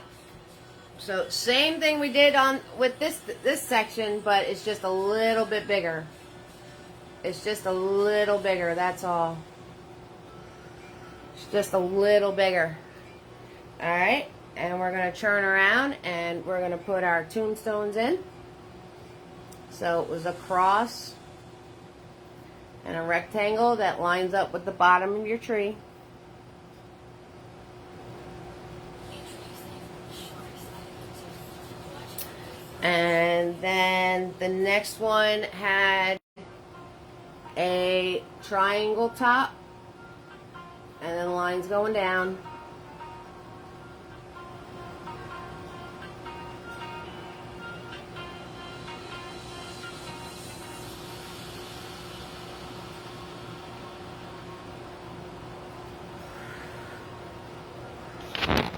so same thing we did on with this section, but it's just a little bit bigger. It's just a little bigger, that's all. It's just a little bigger. Alright, and we're going to turn around and we're going to put our tombstones in. So it was a cross and a rectangle that lines up with the bottom of your tree. And then the next one had a triangle top and then lines going down.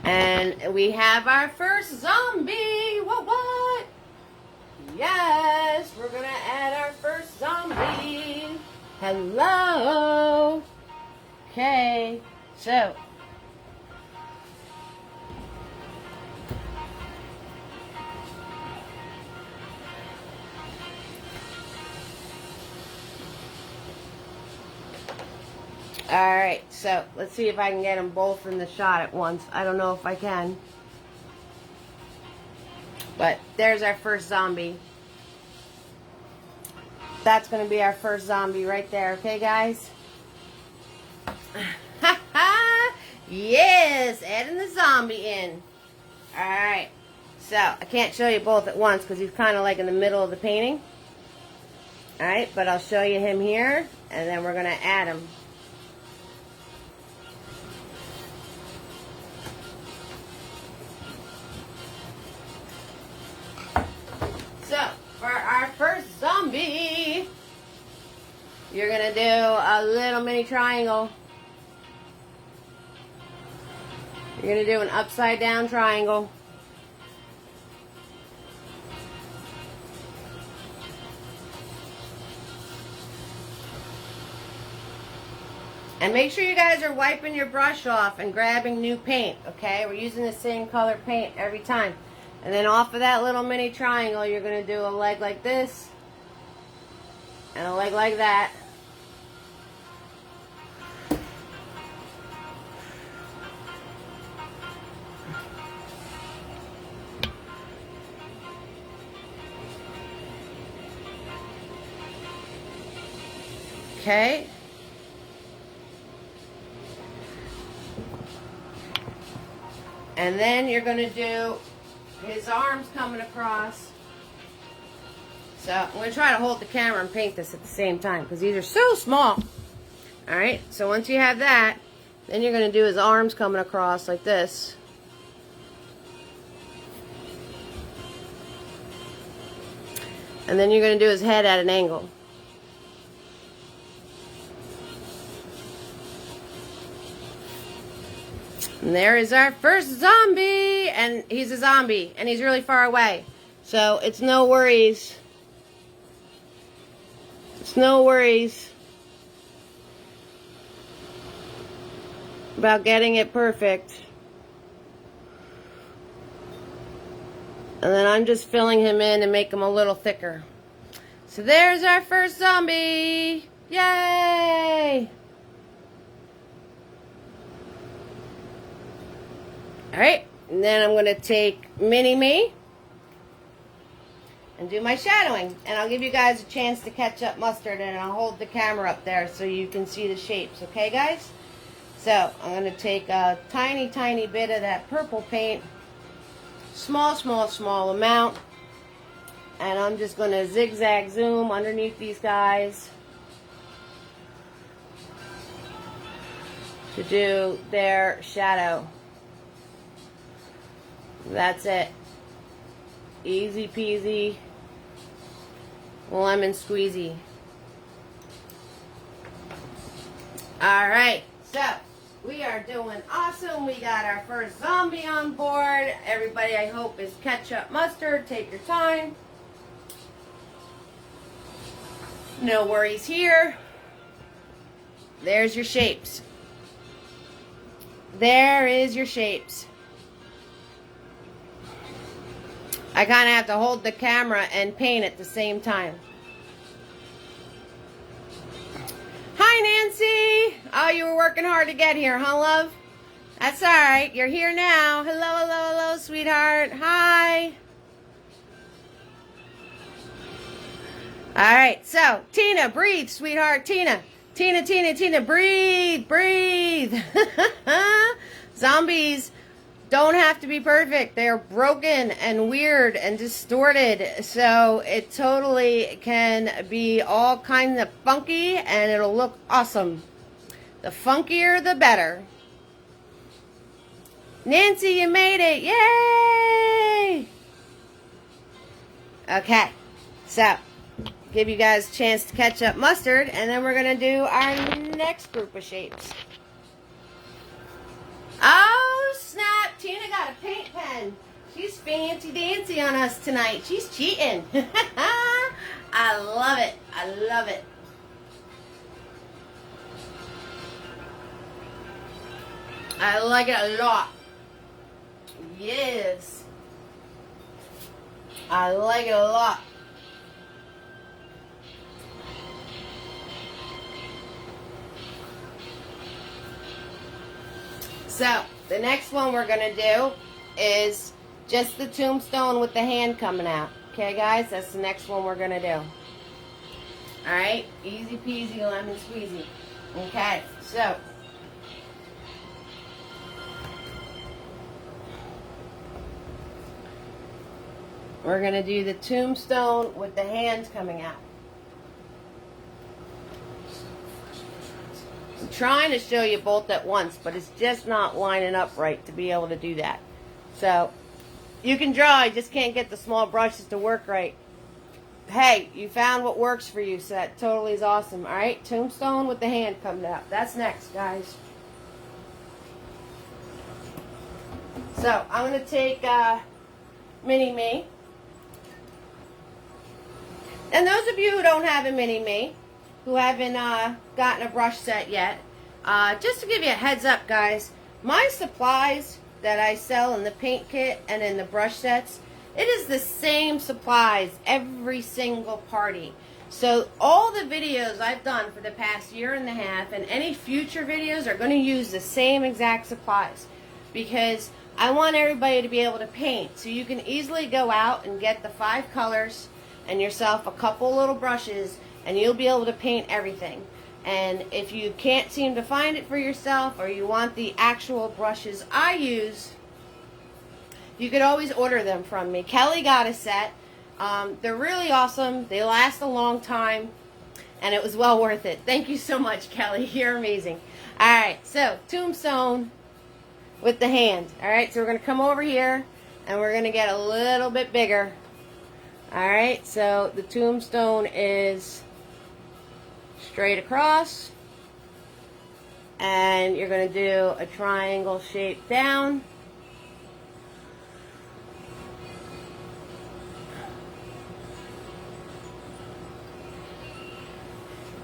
And we have our first zombie. What? Yes, we're going to add our first zombie. Hello. Okay, so. Alright, so let's see if I can get them both in the shot at once. I don't know if I can. But there's our first zombie. That's going to be our first zombie right there. Okay, guys? Yes! Adding the zombie in. Alright. So, I can't show you both at once because he's kind of like in the middle of the painting. Alright, but I'll show you him here, and then we're going to add him. So, for our first zombie, you're going to do a little mini triangle. You're going to do an upside down triangle. And make sure you guys are wiping your brush off and grabbing new paint, okay? We're using the same color paint every time. And then off of that little mini triangle, you're going to do a leg like this and a leg like that. Okay. And then you're going to do his arms coming across. So I'm going to try to hold the camera and paint this at the same time because these are so small. Alright, so once you have that, then you're going to do his arms coming across like this. And then you're going to do his head at an angle. And there is our first zombie, and he's a zombie, and he's really far away. So it's no worries. It's no worries about getting it perfect. And then I'm just filling him in and make him a little thicker. So there's our first zombie. Yay! Alright, and then I'm going to take Mini-Me and do my shadowing. And I'll give you guys a chance to catch up mustard, and I'll hold the camera up there so you can see the shapes. Okay, guys? So, I'm going to take a tiny, tiny bit of that purple paint. Small, small, small amount. And I'm just going to zigzag zoom underneath these guys to do their shadow. That's it. Easy peasy, lemon squeezy. Alright, so we are doing awesome. We got our first zombie on board. Everybody, I hope, is ketchup mustard. Take your time. No worries here. There's your shapes. There is your shapes. I kind of have to hold the camera and paint at the same time. Hi, Nancy. Oh, you were working hard to get here, huh, love? That's all right. You're here now. Hello, hello, hello, sweetheart. Hi. All right, so, Tina, breathe, sweetheart. Tina, breathe, breathe. Zombies don't have to be perfect. They're broken and weird and distorted. So it totally can be all kinds of funky and it'll look awesome. The funkier, the better. Nancy, you made it. Yay! Okay. So, give you guys a chance to catch up mustard, and then we're going to do our next group of shapes. Oh, snap. Tina got a paint pen. She's fancy dancy on us tonight. She's cheating. I love it. I love it. I like it a lot. Yes. I like it a lot. So, the next one we're going to do is just the tombstone with the hand coming out. Okay, guys? That's the next one we're going to do. Alright? Easy peasy, lemon squeezy. Okay, so we're going to do the tombstone with the hands coming out. I'm trying to show you both at once, but it's just not lining up right to be able to do that. So, you can draw, you just can't get the small brushes to work right. Hey, you found what works for you, so that totally is awesome. Alright, Tombstone with the hand coming out. That's next, guys. So, I'm going to take Mini-Me. And those of you who don't have a Mini-Me, who haven't gotten a brush set yet, just to give you a heads up, guys, my supplies that I sell in the paint kit and in the brush sets, it is the same supplies every single party. So all the videos I've done for the past year and a half and any future videos are going to use the same exact supplies, because I want everybody to be able to paint. So you can easily go out and get the 5 colors and yourself a couple little brushes, and you'll be able to paint everything. And if you can't seem to find it for yourself, or you want the actual brushes I use, you could always order them from me. Kelly got a set. They're really awesome. They last a long time, and it was well worth it. Thank you so much, Kelly. You're amazing. Alright, so Tombstone with the hand. Alright, so we're going to come over here, and we're going to get a little bit bigger. Alright, so the Tombstone is straight across, and you're going to do a triangle shape down.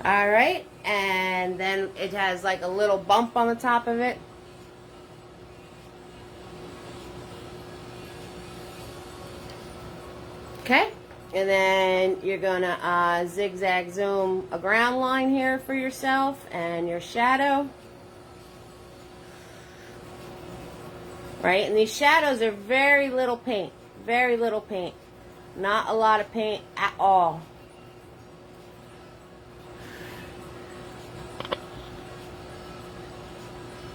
Alright, and then it has like a little bump on the top of it. Okay, and then you're going to zigzag zoom a ground line here for yourself and your shadow. Right, and these shadows are very little paint. Very little paint. Not a lot of paint at all.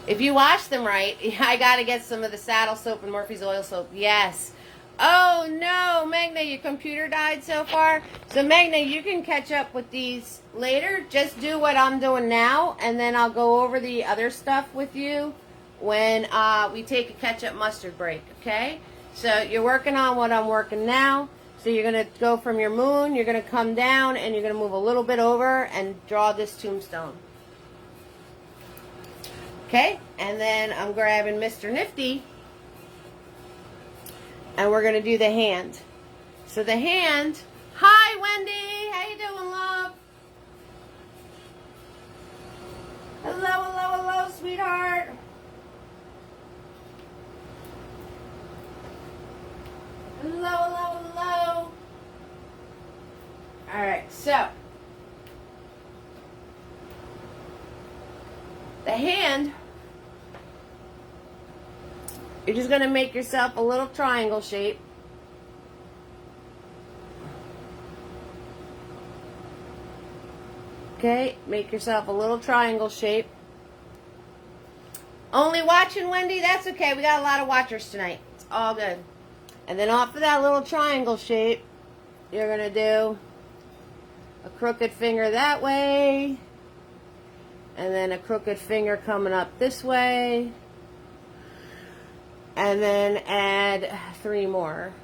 If you wash them right, I got to get some of the saddle soap and Murphy's oil soap. Yes. Oh no, Magna, your computer died so far. So Magna, you can catch up with these later. Just do what I'm doing now, and then I'll go over the other stuff with you when we take a ketchup mustard break, okay? So you're working on what I'm working now. So you're going to go from your moon, you're going to come down, and you're going to move a little bit over and draw this tombstone. Okay, and then I'm grabbing Mr. Nifty, and we're going to do the hand. So the hand, hi Wendy, how you doing, love? Hello, hello, hello, sweetheart. Hello, hello, hello. Alright, so the hand, you're just going to make yourself a little triangle shape. Okay, make yourself a little triangle shape. Only watching, Wendy? That's okay. We got a lot of watchers tonight. It's all good. And then off of that little triangle shape, you're going to do a crooked finger that way. And then a crooked finger coming up this way. And then add 3 more.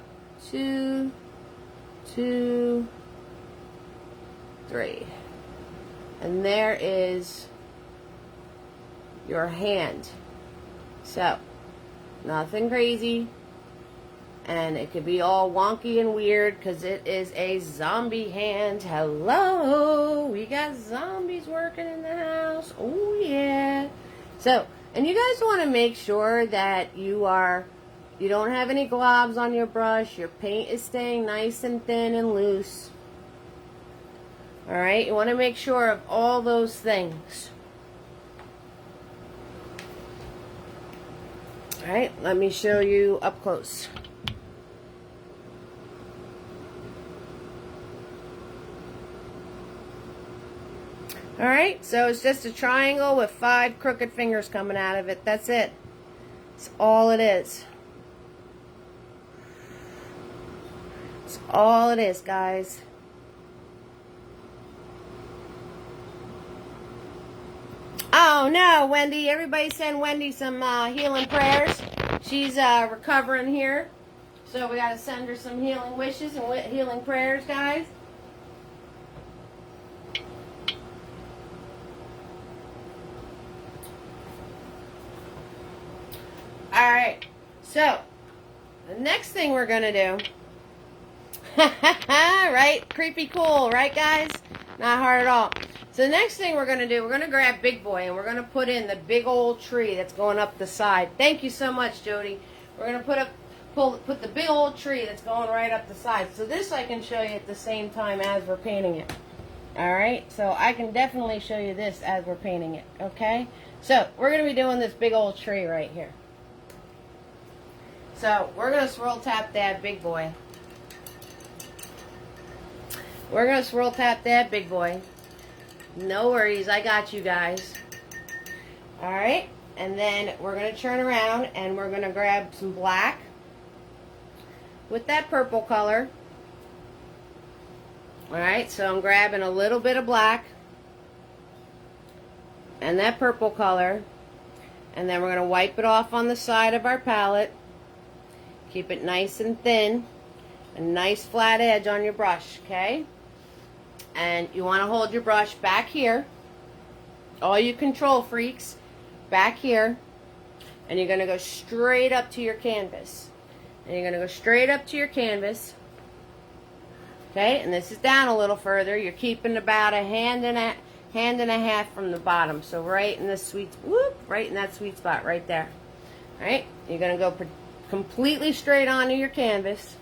2, 2, 3. And there is your hand. So, nothing crazy. And it could be all wonky and weird because it is a zombie hand. Hello! We got zombies working in the house. Oh, yeah. So, and you guys want to make sure that you don't have any globs on your brush. Your paint is staying nice and thin and loose. Alright, you want to make sure of all those things. Alright, let me show you up close. Alright, so it's just a triangle with 5 crooked fingers coming out of it. That's it. That's all it is. That's all it is, guys. Oh Oh no, Wendy. Everybody send Wendy some healing prayers. She's recovering here. So we got to send her some healing wishes and healing prayers, guys. Alright. So, the next thing we're going to do. Right? Creepy cool, right guys? Not hard at all. So the next thing we're going to do, we're going to grab Big Boy and we're going to put in the big old tree that's going up the side. Thank you so much, Jody. We're going to put the big old tree that's going right up the side. So this I can show you at the same time as we're painting it. Alright? So I can definitely show you this as we're painting it. Okay? So we're going to be doing this big old tree right here. So we're going to swirl tap that Big Boy. We're going to swirl tap that Big Boy. No worries, I got you guys. Alright, and then we're going to turn around and we're going to grab some black with that purple color. Alright, so I'm grabbing a little bit of black and that purple color, and then we're going to wipe it off on the side of our palette. Keep it nice and thin, a nice flat edge on your brush, okay? And you want to hold your brush back here, all you control freaks, back here, and you're going to go straight up to your canvas. And you're going to go straight up to your canvas, okay? And this is down a little further. You're keeping about a hand and a half from the bottom. So right in the right in that sweet spot right there. All right, you're going to go completely straight onto your canvas.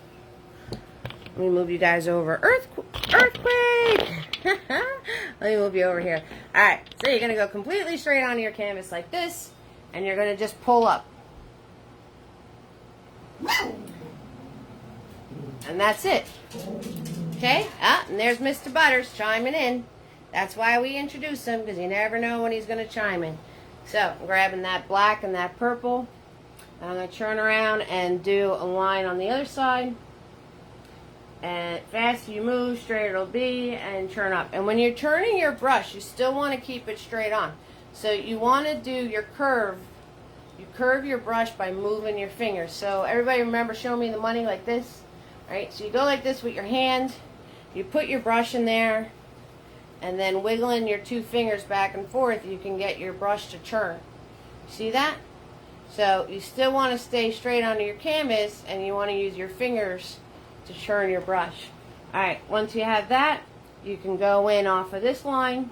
Let me move you guys over. Earthquake! Let me move you over here. Alright, so you're going to go completely straight onto your canvas like this, and you're going to just pull up. And that's it. Okay? And there's Mr. Butters chiming in. That's why we introduce him, because you never know when he's going to chime in. So, I'm grabbing that black and that purple. And I'm going to turn around and do a line on the other side. And fast you move, straight it'll be, and turn up. And when you're turning your brush, you still want to keep it straight on. So you want to do your curve. You curve your brush by moving your fingers. So everybody remember, show me the money like this. Alright, so you go like this with your hand. You put your brush in there. And then wiggling your two fingers back and forth, you can get your brush to turn. See that? So you still want to stay straight onto your canvas, and you want to use your fingers to turn your brush. Alright, once you have that, you can go in off of this line,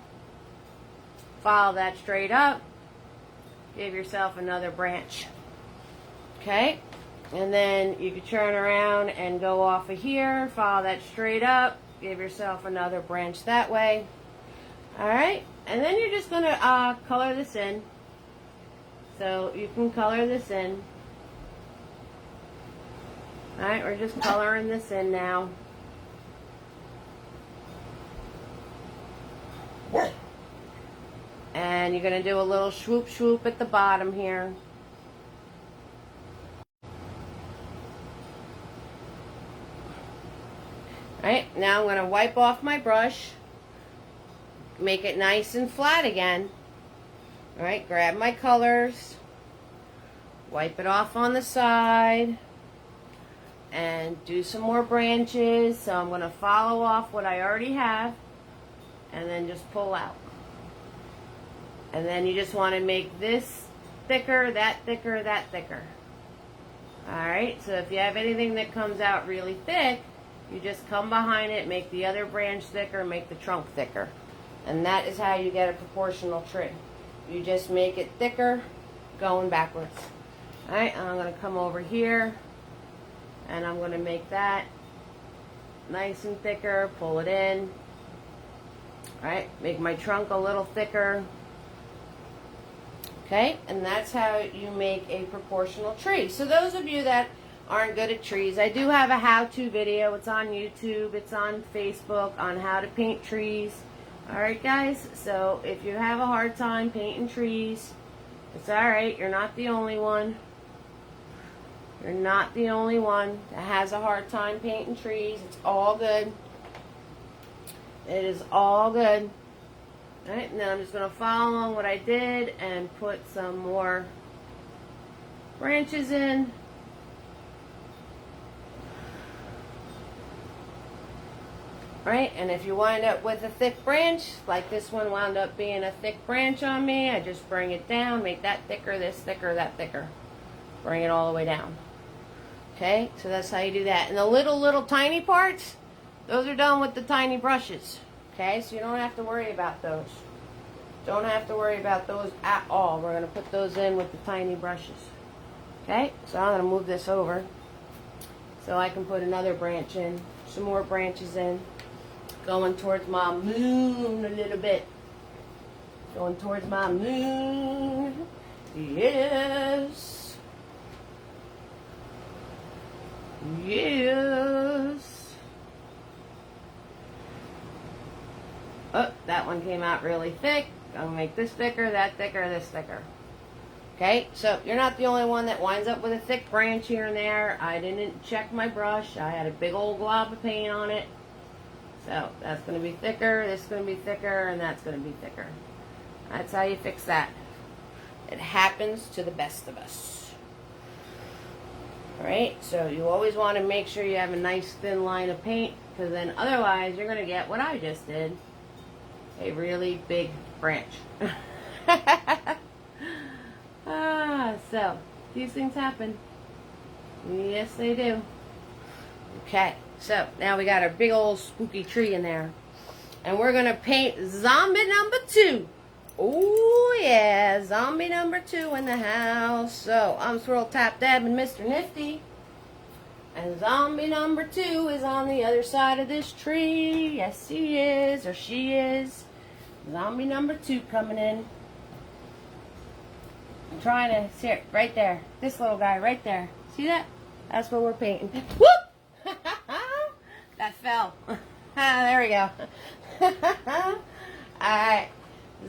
follow that straight up, give yourself another branch. Okay, and then you can turn around and go off of here, follow that straight up, give yourself another branch that way. Alright, and then you're just going to color this in. So you can color this in. Alright, we're just coloring this in now. And you're going to do a little swoop swoop at the bottom here. Alright, now I'm going to wipe off my brush. Make it nice and flat again. Alright, grab my colors. Wipe it off on the side. And do some more branches. So I'm going to follow off what I already have, and then just pull out. And then you just want to make this thicker, that thicker, that thicker. Alright, so if you have anything that comes out really thick, you just come behind it, make the other branch thicker, make the trunk thicker. And that is how you get a proportional tree. You just make it thicker going backwards. Alright, I'm going to come over here. And I'm going to make that nice and thicker, pull it in. Alright, make my trunk a little thicker. Okay, and that's how you make a proportional tree. So those of you that aren't good at trees, I do have a how-to video. It's on YouTube, it's on Facebook, on how to paint trees. Alright guys, so if you have a hard time painting trees, it's alright, you're not the only one. You're not the only one that has a hard time painting trees. It's all good. It is all good. Alright, and then I'm just going to follow along what I did and put some more branches in. Right, and if you wind up with a thick branch, like this one wound up being a thick branch on me, I just bring it down, make that thicker, this thicker, that thicker. Bring it all the way down. Okay, so that's how you do that. And the little tiny parts, those are done with the tiny brushes. Okay, so you don't have to worry about those. Don't have to worry about those at all. We're going to put those in with the tiny brushes. Okay, so I'm going to move this over so I can put another branch in, some more branches in. Going towards my moon a little bit. Going towards my moon. Yes. Yes. Oh, that one came out really thick. I'm going to make this thicker, that thicker, this thicker. Okay, so you're not the only one that winds up with a thick branch here and there. I didn't check my brush. I had a big old glob of paint on it. So that's going to be thicker, this is going to be thicker, and that's going to be thicker. That's how you fix that. It happens to the best of us. Alright, so you always want to make sure you have a nice thin line of paint, because then otherwise you're going to get what I just did. A really big branch. So these things happen. Yes, they do. Okay, so now we got our big old spooky tree in there. And we're going to paint zombie number 2. Oh, yeah, zombie number 2 in the house. So I'm Swirl Tap Dabbing Mr. Nifty. And zombie number 2 is on the other side of this tree. Yes, he is, or she is. Zombie number 2 coming in. I'm trying to see it right there. This little guy right there. See that? That's what we're painting. Whoop! That fell. There we go. Alright.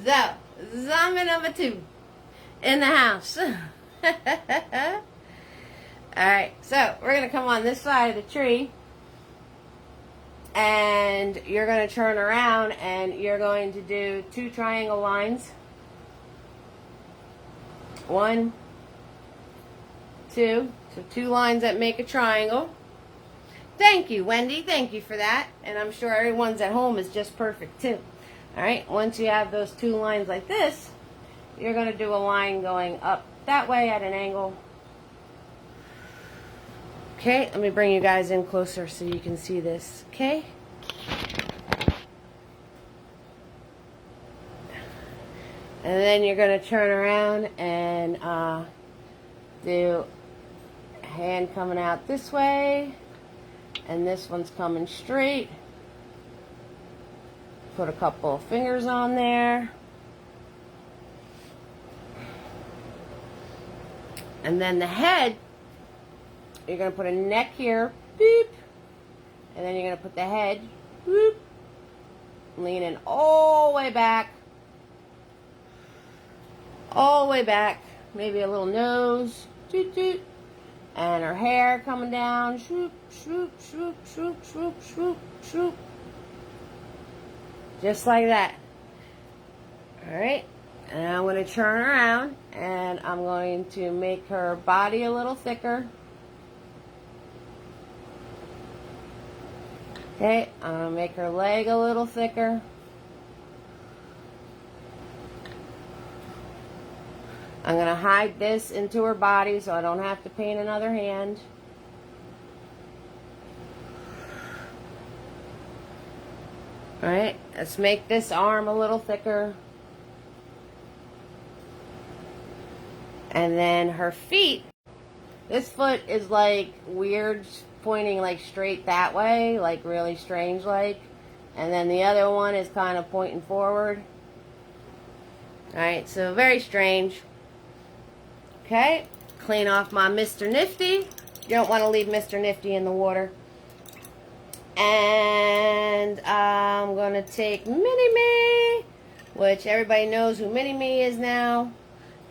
So, zombie number 2 in the house. Alright, so we're going to come on this side of the tree. And you're going to turn around and you're going to do 2 triangle lines. 1, 2. So 2 lines that make a triangle. Thank you, Wendy. Thank you for that. And I'm sure everyone's at home is just perfect too. Alright, once you have those 2 lines like this, you're going to do a line going up that way at an angle. Okay, let me bring you guys in closer so you can see this. Okay? And then you're going to turn around and do a hand coming out this way. And this one's coming straight. Put a couple of fingers on there. And then the head, you're going to put a neck here. Beep. And then you're going to put the head. Boop. Leaning all the way back. All the way back. Maybe a little nose. Toot toot. And her hair coming down. Swoop, swoop, swoop, swoop, swoop, swoop, swoop. Just like that. Alright. And I'm going to turn around. And I'm going to make her body a little thicker. Okay. I'm going to make her leg a little thicker. I'm going to hide this into her body so I don't have to paint another hand. Alright, let's make this arm a little thicker. And then her feet. This foot is like weird, pointing like straight that way, like really strange like. And then the other one is kind of pointing forward. Alright, so very strange. Okay, clean off my Mr. Nifty. You don't want to leave Mr. Nifty in the water. And I'm going to take Mini-Me, which everybody knows who Mini-Me is now.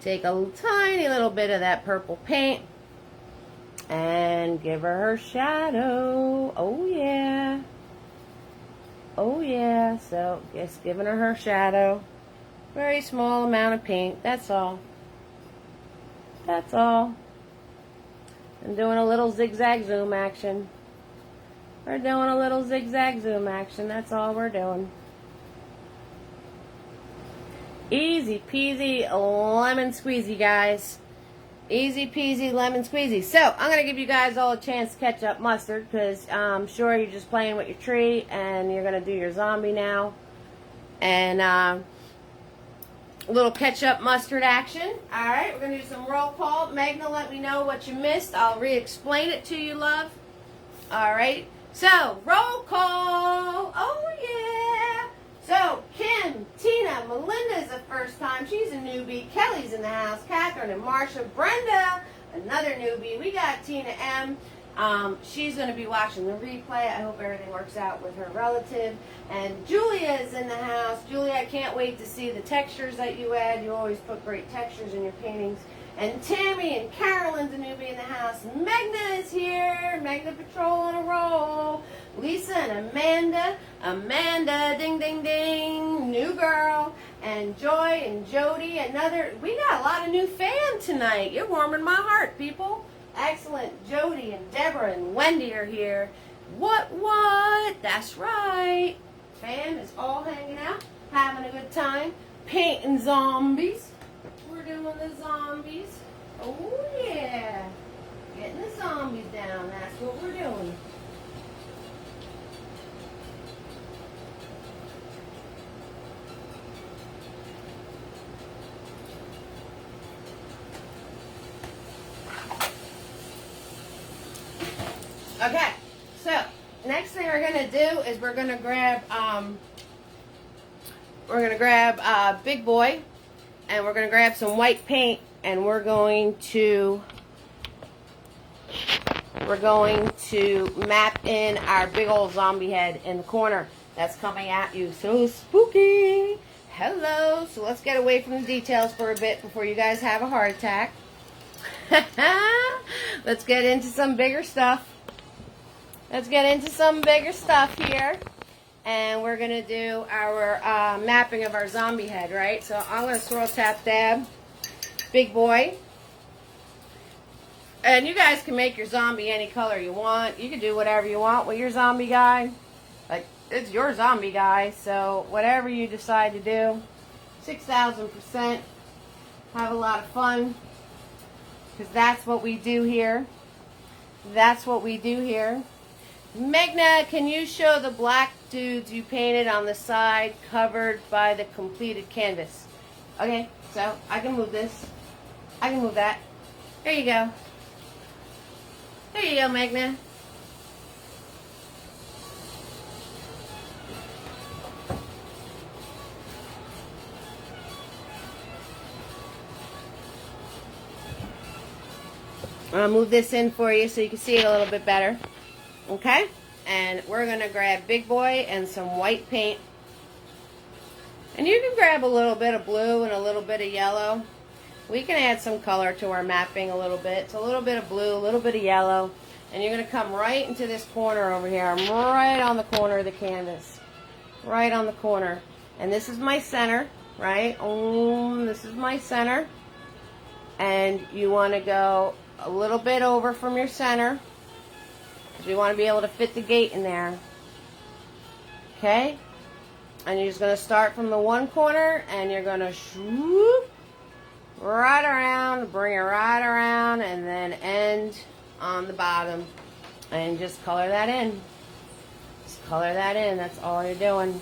Take a tiny little bit of that purple paint and give her shadow. Oh, yeah. Oh, yeah. So, just giving her shadow. Very small amount of paint, that's all. That's all. And doing a little zigzag zoom action. We're doing a little zigzag zoom action, that's all we're doing. Easy peasy lemon squeezy, guys. Easy peasy lemon squeezy. So, I'm going to give you guys all a chance to catch up mustard, because I'm sure you're just playing with your tree, and you're going to do your zombie now. And, a little ketchup mustard action. Alright, we're going to do some roll call. Magna, let me know what you missed. I'll re-explain it to you, love. Alright, so, roll call. Oh, yeah. So, Kim, Tina, Melinda's the first time. She's a newbie. Kelly's in the house. Catherine and Marsha. Brenda, another newbie. We got Tina M. She's going to be watching the replay. I hope everything works out with her relative. And Julia is in the house. Julia, I can't wait to see the textures that you add. You always put great textures in your paintings. And Tammy and Carolyn's a newbie in the house. Magna is here. Magna Patrol on a roll. Lisa and Amanda. Amanda, ding, ding, ding. New girl. And Joy and Jody. Another. We got a lot of new fans tonight. You're warming my heart, people. Excellent. Jody and Deborah and Wendy are here. What? That's right. Fam is all hanging out, having a good time, painting zombies. We're doing the zombies. Oh, yeah. Getting the zombies down. That's what we're doing. Okay, so next thing we're gonna do is we're gonna grab Big Boy, and we're gonna grab some white paint, and we're going to map in our big old zombie head in the corner that's coming at you. So spooky. Hello. So let's get away from the details for a bit before you guys have a heart attack. Let's get into some bigger stuff. Let's get into some bigger stuff here. And we're going to do our mapping of our zombie head, right? So I'm going to swirl, tap, dab Big Boy. And you guys can make your zombie any color you want. You can do whatever you want with your zombie guy. Like, it's your zombie guy. So whatever you decide to do, 6,000%. Have a lot of fun. Because that's what we do here. That's what we do here. Magna, can you show the black dudes you painted on the side covered by the completed canvas? Okay, so I can move this. I can move that. There you go. There you go, Magna. I'll move this in for you so you can see it a little bit better. Okay? And we're going to grab Big Boy and some white paint. And you can grab a little bit of blue and a little bit of yellow. We can add some color to our mapping a little bit. So a little bit of blue, a little bit of yellow. And you're going to come right into this corner over here. I'm right on the corner of the canvas. Right on the corner. And this is my center, right? This is my center. And you want to go a little bit over from your center. Because we want to be able to fit the gate in there. Okay? And you're just going to start from the one corner. And you're going to swoop right around. Bring it right around. And then end on the bottom. And just color that in. Just color that in. That's all you're doing.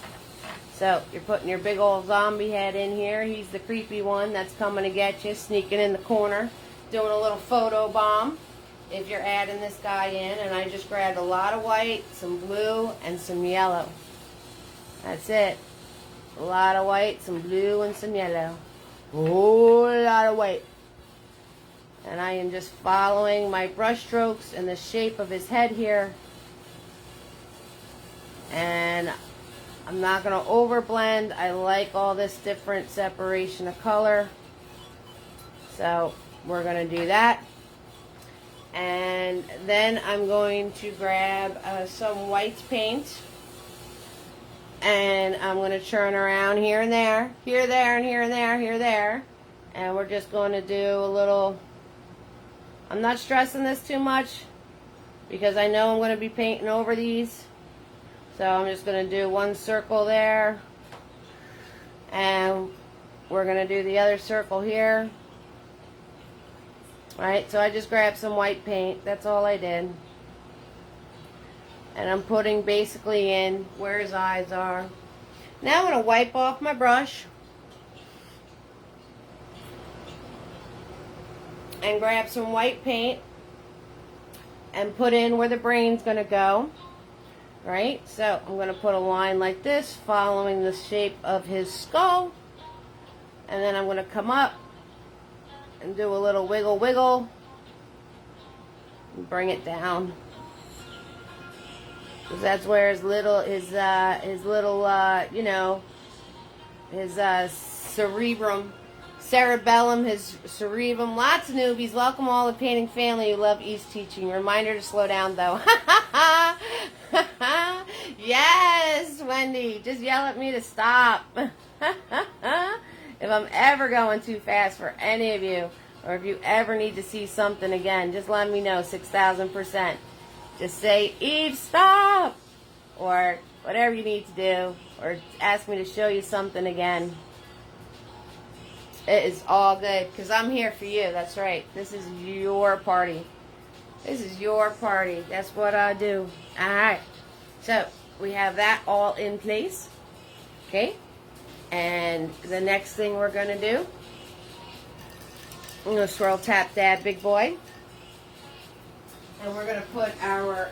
So, you're putting your big old zombie head in here. He's the creepy one that's coming to get you. Sneaking in the corner. Doing a little photo bomb. If you're adding this guy in. And I just grabbed a lot of white, some blue, and some yellow. That's it. A lot of white, some blue, and some yellow. A whole lot of white. And I am just following my brush strokes in the shape of his head here. And I'm not going to overblend. I like all this different separation of color. So we're going to do that. And then I'm going to grab some white paint. And I'm going to churn around here and there, here, there, and here and there, here, there. And we're just going to do a little, I'm not stressing this too much because I know I'm going to be painting over these. So I'm just going to do one circle there. And we're going to do the other circle here. Alright, so I just grabbed some white paint. That's all I did. And I'm putting basically in where his eyes are. Now I'm going to wipe off my brush. And grab some white paint. And put in where the brain's going to go. Right? So I'm going to put a line like this, following the shape of his skull. And then I'm going to come up and do a little wiggle wiggle. And bring it down. Because that's where his little, you know, his cerebellum, his cerebrum. Lots of newbies. Welcome all the painting family who love East teaching. Reminder to slow down though. Yes, Wendy. Just yell at me to stop. If I'm ever going too fast for any of you, or if you ever need to see something again, just let me know. 6,000%. Just say, Eve, stop! Or whatever you need to do. Or ask me to show you something again. It is all good. Because I'm here for you. That's right. This is your party. This is your party. That's what I do. Alright. So, we have that all in place. Okay? And the next thing we're going to do, I'm going to swirl tap Dad, big boy. And we're going to put our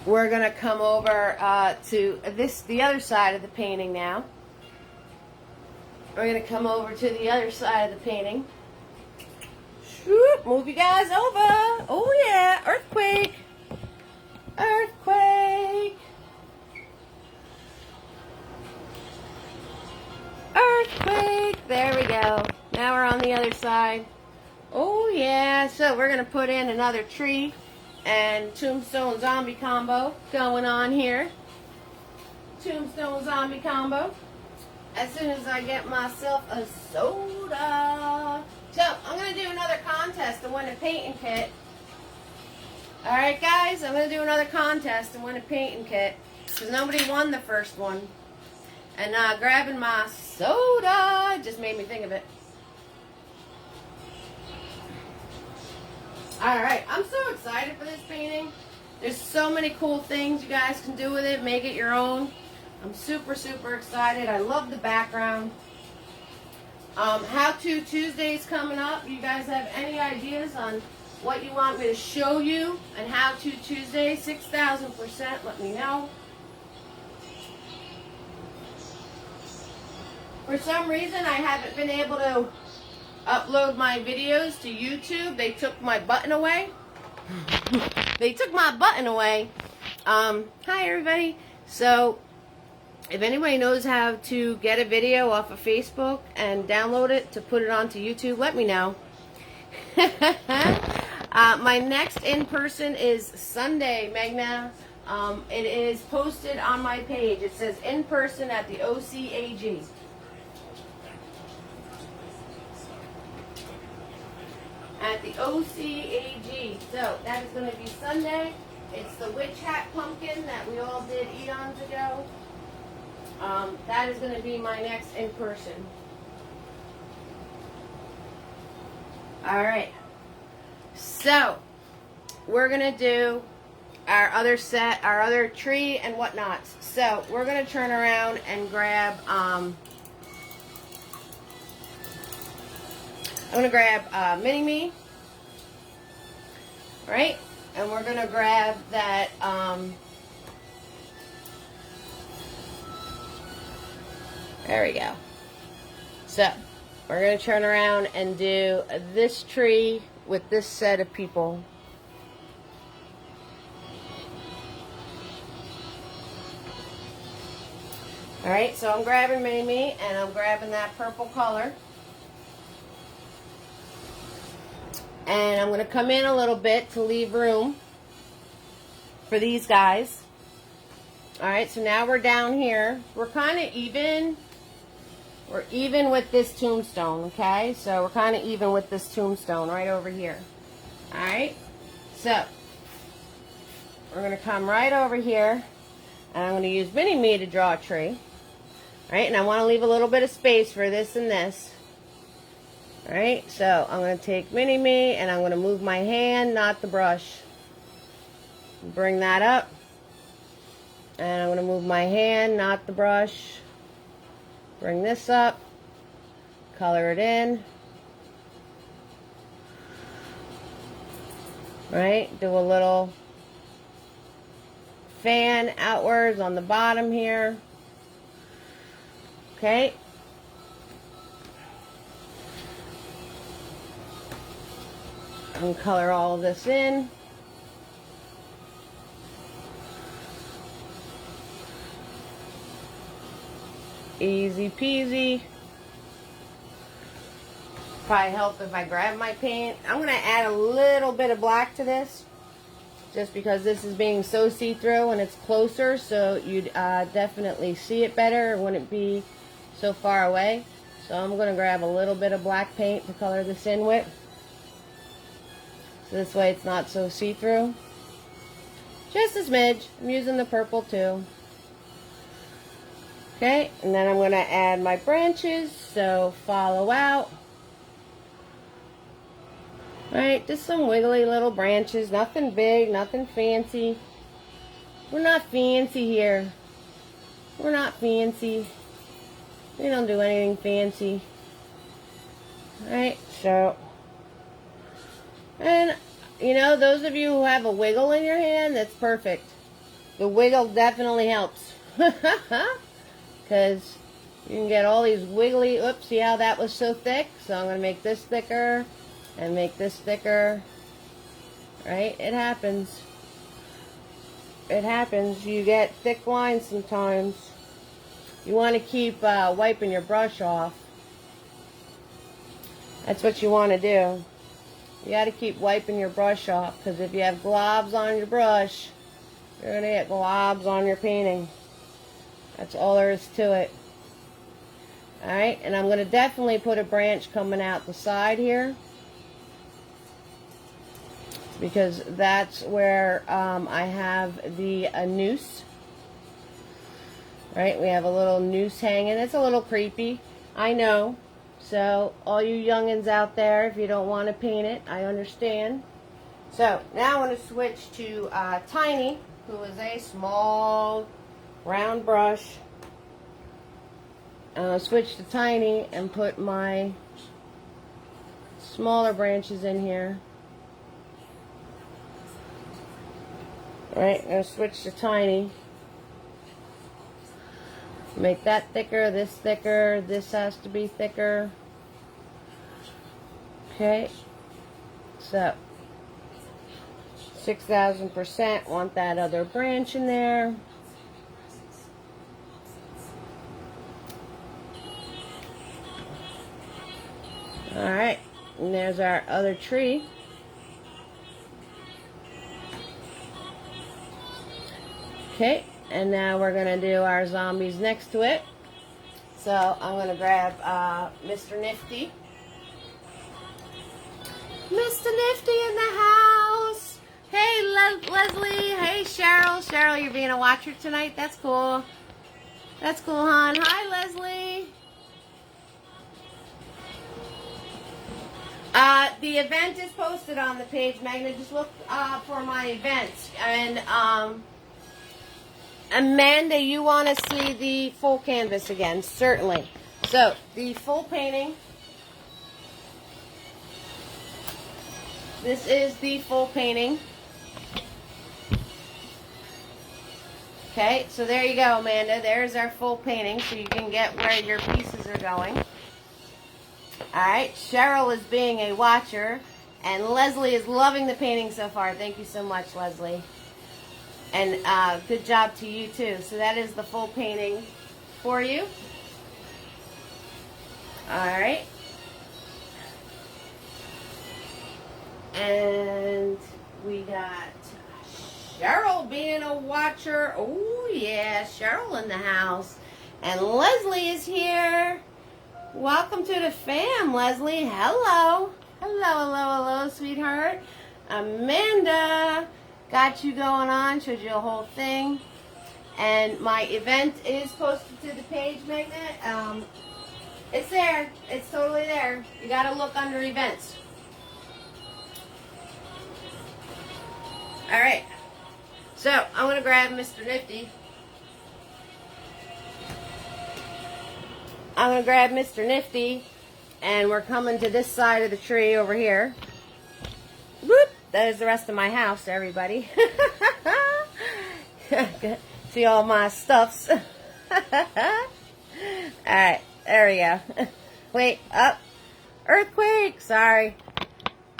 we're going to come over to the other side of the painting now. We're going to come over to the other side of the painting. Shoop, move you guys over. Oh yeah, earthquake. Earthquake. Earthquake. There we go. Now we're on the other side. Oh yeah, so we're going to put in another tree and Tombstone zombie combo going on here. Tombstone zombie combo. As soon as I get myself a soda. So, I'm going to do another contest to win a painting kit. Alright guys, I'm going to do another contest to win a painting kit. Because nobody won the first one. And grabbing my soda just made me think of it. Alright, I'm so excited for this painting. There's so many cool things you guys can do with it. Make it your own. I'm super, super excited. I love the background. How-to Tuesdays coming up. You guys have any ideas on what you want me to show you on How-to Tuesday? 6,000%. Let me know. For some reason, I haven't been able to upload my videos to YouTube. They took my button away. They took my button away. Hi, everybody. So, if anybody knows how to get a video off of Facebook and download it to put it onto YouTube, let me know. My next in-person is Sunday, Magna. It is posted on my page. It says in-person at the OCAG. At the OCAG. So, that is going to be Sunday. It's the witch hat pumpkin that we all did eons ago. That is going to be my next in-person. Alright. So, we're going to do our other set, our other tree and whatnots. So, we're going to turn around and grab, I'm going to grab Mini-Me. Right? And we're going to grab that, there we go. So, we're going to turn around and do this tree with this set of people. Alright, so I'm grabbing Mimi and I'm grabbing that purple color. And I'm going to come in a little bit to leave room. for these guys. All right, so now we're down here. We're kind of even. We're even with this tombstone, okay? So we're kind of even with this tombstone right over here. All right, so we're going to come right over here, and I'm going to use Mini-Me to draw a tree. All right, and I want to leave a little bit of space for this and this. All right, so I'm going to take Mini-Me, and I'm going to move my hand, not the brush. Bring that up. And I'm going to move my hand, not the brush. Bring this up. Color it in. Right? Do a little fan outwards on the bottom here. Okay. And color all of this in. Easy peasy. Probably help if I grab my paint. I'm going to add a little bit of black to this, just because this is being so see-through and it's closer, so you'd definitely see it better. It wouldn't be so far away. So I'm going to grab a little bit of black paint to color this in with. So this way it's not so see-through. Just a smidge. I'm using the purple too. Okay, and then I'm going to add my branches, so follow out. Right, just some wiggly little branches, nothing big, nothing fancy. We're not fancy here. We're not fancy. We don't do anything fancy. Right, so, and you know, those of you who have a wiggle in your hand, that's perfect. The wiggle definitely helps. Because you can get all these wiggly, oops, see how that was so thick? So I'm going to make this thicker and make this thicker. Right? It happens. It happens. You get thick lines sometimes. You want to keep wiping your brush off. That's what you want to do. You got to keep wiping your brush off, because if you have globs on your brush, you're going to get globs on your painting. That's all there is to it. Alright, and I'm going to definitely put a branch coming out the side here, because that's where I have the noose. Right, we have a little noose hanging. It's a little creepy, I know. So, all you youngins out there, if you don't want to paint it, I understand. So, now I want to switch to Tiny, who is a small round brush. Switch to Tiny and put my smaller branches in here. Alright, I'm going to switch to Tiny. Make that thicker, this has to be thicker. Okay, so 6,000%, want that other branch in there. Alright, and there's our other tree. Okay, and now we're going to do our zombies next to it. So I'm going to grab Mr. Nifty. Mr. Nifty in the house. Hey, Leslie. Hey, Cheryl. Cheryl, you're being a watcher tonight? That's cool. That's cool, hon. Hi, Leslie. The event is posted on the page, Magna. Just look for my events. And Amanda, you want to see the full canvas again? Certainly. So, the full painting. This is the full painting. Okay, so there you go, Amanda. There's our full painting, so you can get where your pieces are going. Alright, Cheryl is being a watcher, and Leslie is loving the painting so far. Thank you so much, Leslie. And good job to you, too. So that is the full painting for you. Alright. And we got Cheryl being a watcher. Oh, yeah, Cheryl in the house. And Leslie is here. Welcome to the fam, Leslie. Hello. Hello, sweetheart. Amanda got you going on. Showed you a whole thing. And my event is posted to the page, Magnet. It's there. It's totally there. You got to look under events. All right. So, I'm going to grab Mr. Nifty. I'm going to grab Mr. Nifty, and we're coming to this side of the tree over here. Whoop! That is the rest of my house, everybody. See all my stuffs. Alright, there we go. Wait, up. Earthquake! Sorry.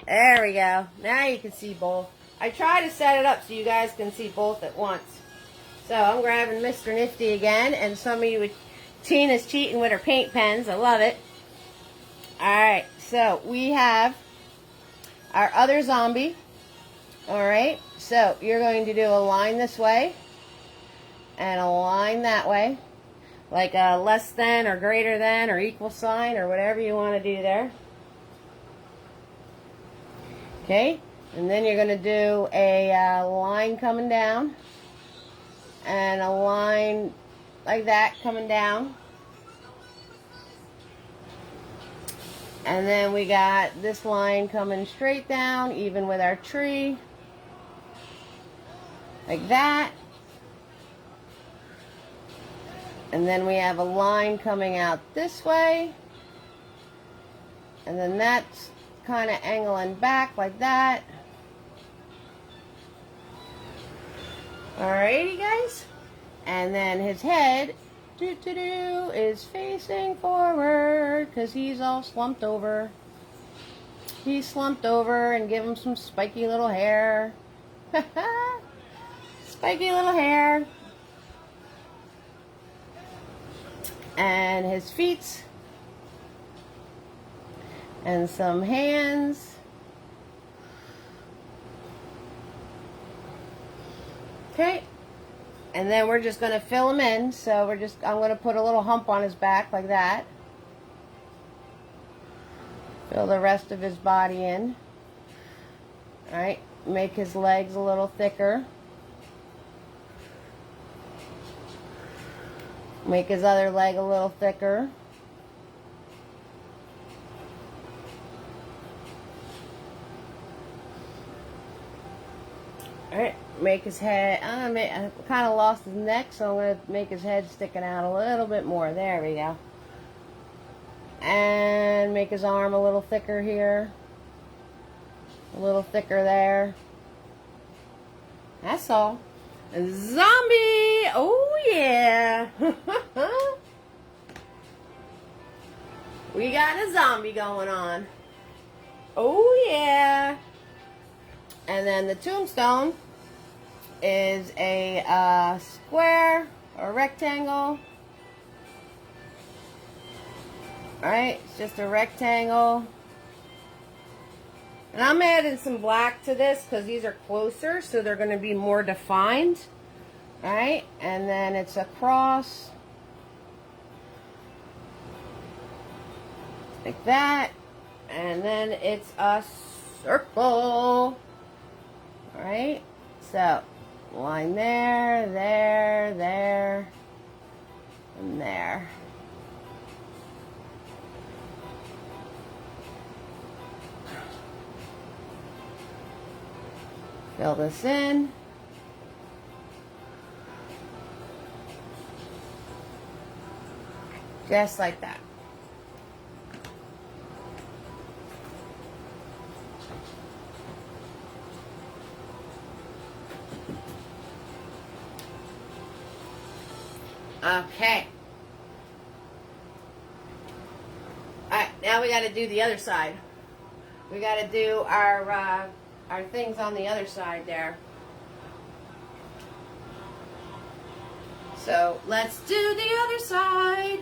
There we go. Now you can see both. I try to set it up so you guys can see both at once. So I'm grabbing Mr. Nifty again, and some of you, Tina's cheating with her paint pens. I love it. Alright, so we have our other zombie. Alright, so you're going to do a line this way and a line that way, like a less than or greater than or equal sign or whatever you want to do there. Okay, and then you're going to do a line coming down and a line like that coming down. And then we got this line coming straight down, even with our tree. Like that. And then we have a line coming out this way. And then that's kind of angling back like that. Alrighty, guys. And then his head is facing forward because he's all slumped over. He's slumped over, and give him some spiky little hair. Spiky little hair. And his feet. And some hands. Okay. And then we're just going to fill him in. So I'm going to put a little hump on his back like that. Fill the rest of his body in. Alright, make his legs a little thicker. Make his other leg a little thicker. Alright, make his head, I kind of lost his neck, so I'm going to make his head sticking out a little bit more. There we go. And make his arm a little thicker here. A little thicker there. That's all. Zombie! Oh yeah! We got a zombie going on. Oh yeah! And then the tombstone is a square or rectangle. Alright, it's just a rectangle. And I'm adding some black to this because these are closer, so they're going to be more defined. Alright, and then it's a cross. Like that. And then it's a circle. Alright, so line there, there, there, and there. Fill this in. Just like that. Okay. Alright, now we got to do the other side. We got to do our things on the other side there. So let's do the other side.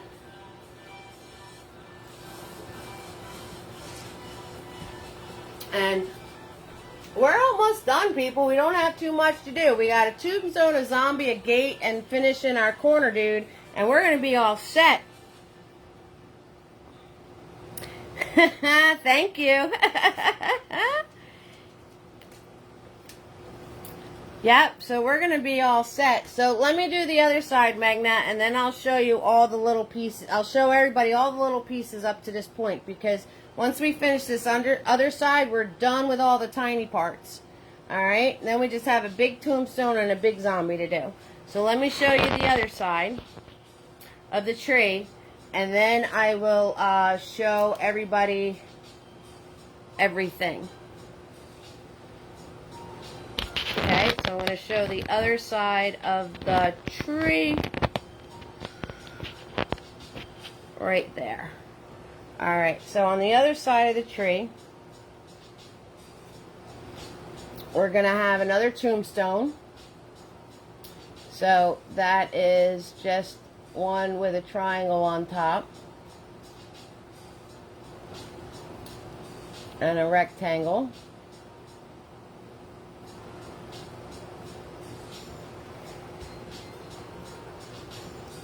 And We're almost done, people. We don't have too much to do. We got a tombstone, a zombie, a gate, and finishing our corner dude. And we're going to be all set. Thank you. Yep, so we're going to be all set. So let me do the other side, Magna, and then I'll show you all the little pieces. I'll show everybody all the little pieces up to this point, because once we finish this other side, we're done with all the tiny parts. Alright, then we just have a big tombstone and a big zombie to do. So let me show you the other side of the tree, and then I will show everybody everything. Okay, so I'm going to show the other side of the tree right there. Alright, so on the other side of the tree, we're going to have another tombstone. So that is just one with a triangle on top and a rectangle.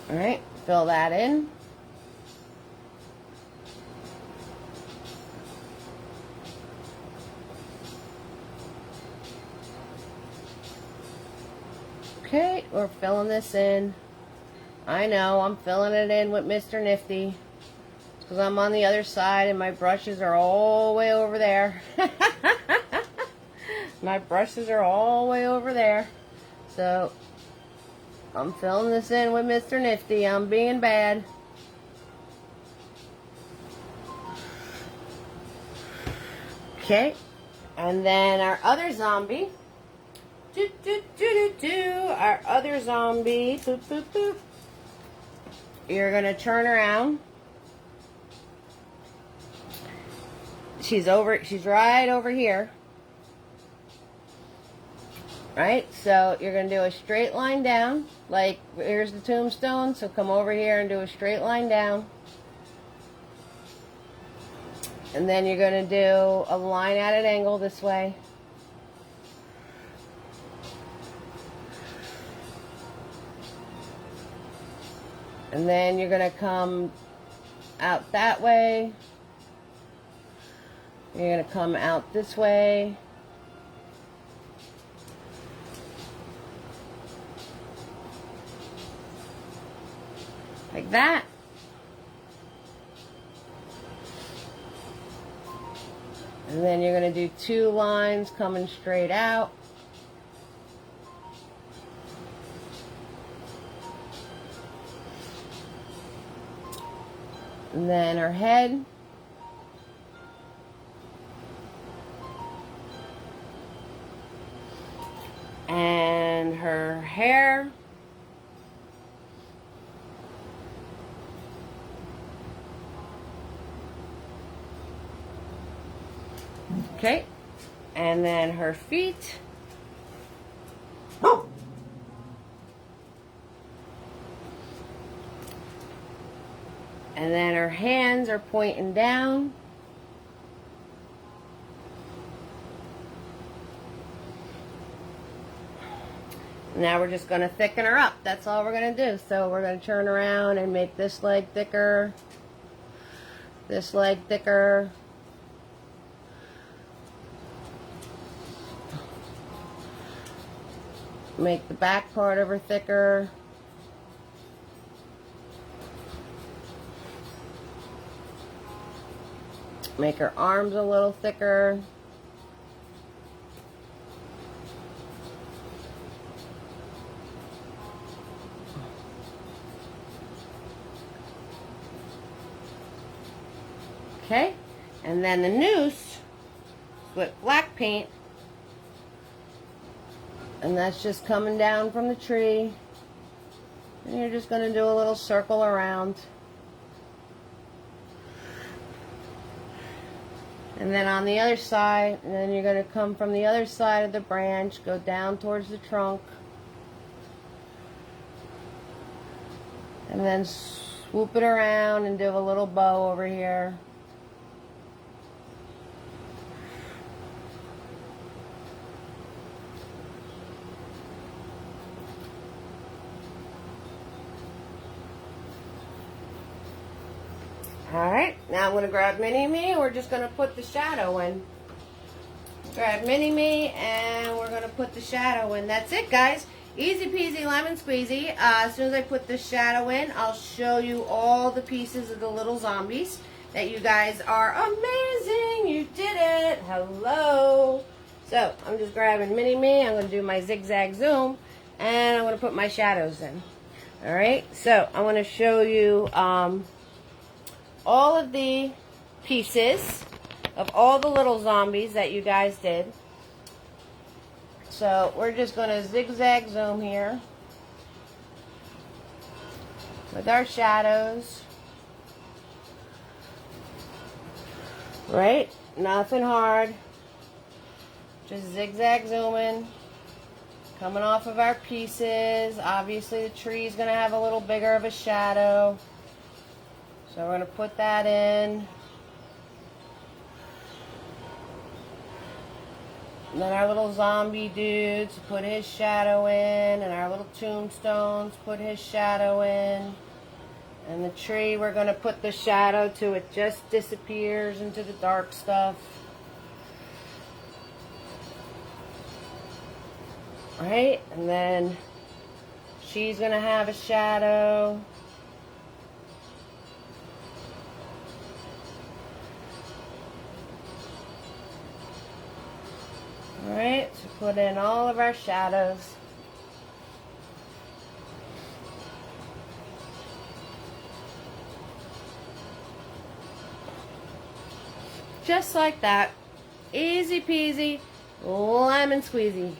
Alright, fill that in. Okay, we're filling this in. I know, I'm filling it in with Mr. Nifty. Because I'm on the other side and my brushes are all the way over there. My brushes are all the way over there. So, I'm filling this in with Mr. Nifty. I'm being bad. Okay. And then our other zombie. Our other zombie. Boop, boop, boop. You're going to turn around. She's right over here. Right? So you're going to do a straight line down. Like, here's the tombstone. So come over here and do a straight line down. And then you're going to do a line at an angle this way. And then you're going to come out that way. You're going to come out this way. Like that. And then you're going to do two lines coming straight out. And then her head. And her hair. Okay. And then her feet. And then her hands are pointing down. Now we're just going to thicken her up. That's all we're going to do. So we're going to turn around and make this leg thicker. This leg thicker. Make the back part of her thicker. Make her arms a little thicker. Okay, and then the noose with black paint, and that's just coming down from the tree, and you're just going to do a little circle around. And then on the other side, and then you're going to come from the other side of the branch, go down towards the trunk, and then swoop it around and do a little bow over here. Alright, now I'm going to grab Mini-Me and we're just going to put the shadow in. Grab Mini-Me and we're going to put the shadow in. That's it, guys. Easy peasy lemon squeezy. As soon as I put the shadow in, I'll show you all the pieces of the little zombies that you guys are amazing. You did it. Hello. So, I'm just grabbing Mini-Me. I'm going to do my zigzag zoom and I'm going to put my shadows in. Alright, so I want to show you all of the pieces of all the little zombies that you guys did. So we're just going to zigzag zoom here with our shadows. Right? Nothing hard. Just zigzag zooming. Coming off of our pieces. Obviously the tree is going to have a little bigger of a shadow. So we're going to put that in. And then our little zombie dudes put his shadow in. And our little tombstones put his shadow in. And the tree, we're going to put the shadow till it just disappears into the dark stuff. Right? And then she's going to have a shadow. Alright, so put in all of our shadows. Just like that. Easy peasy, lemon squeezy.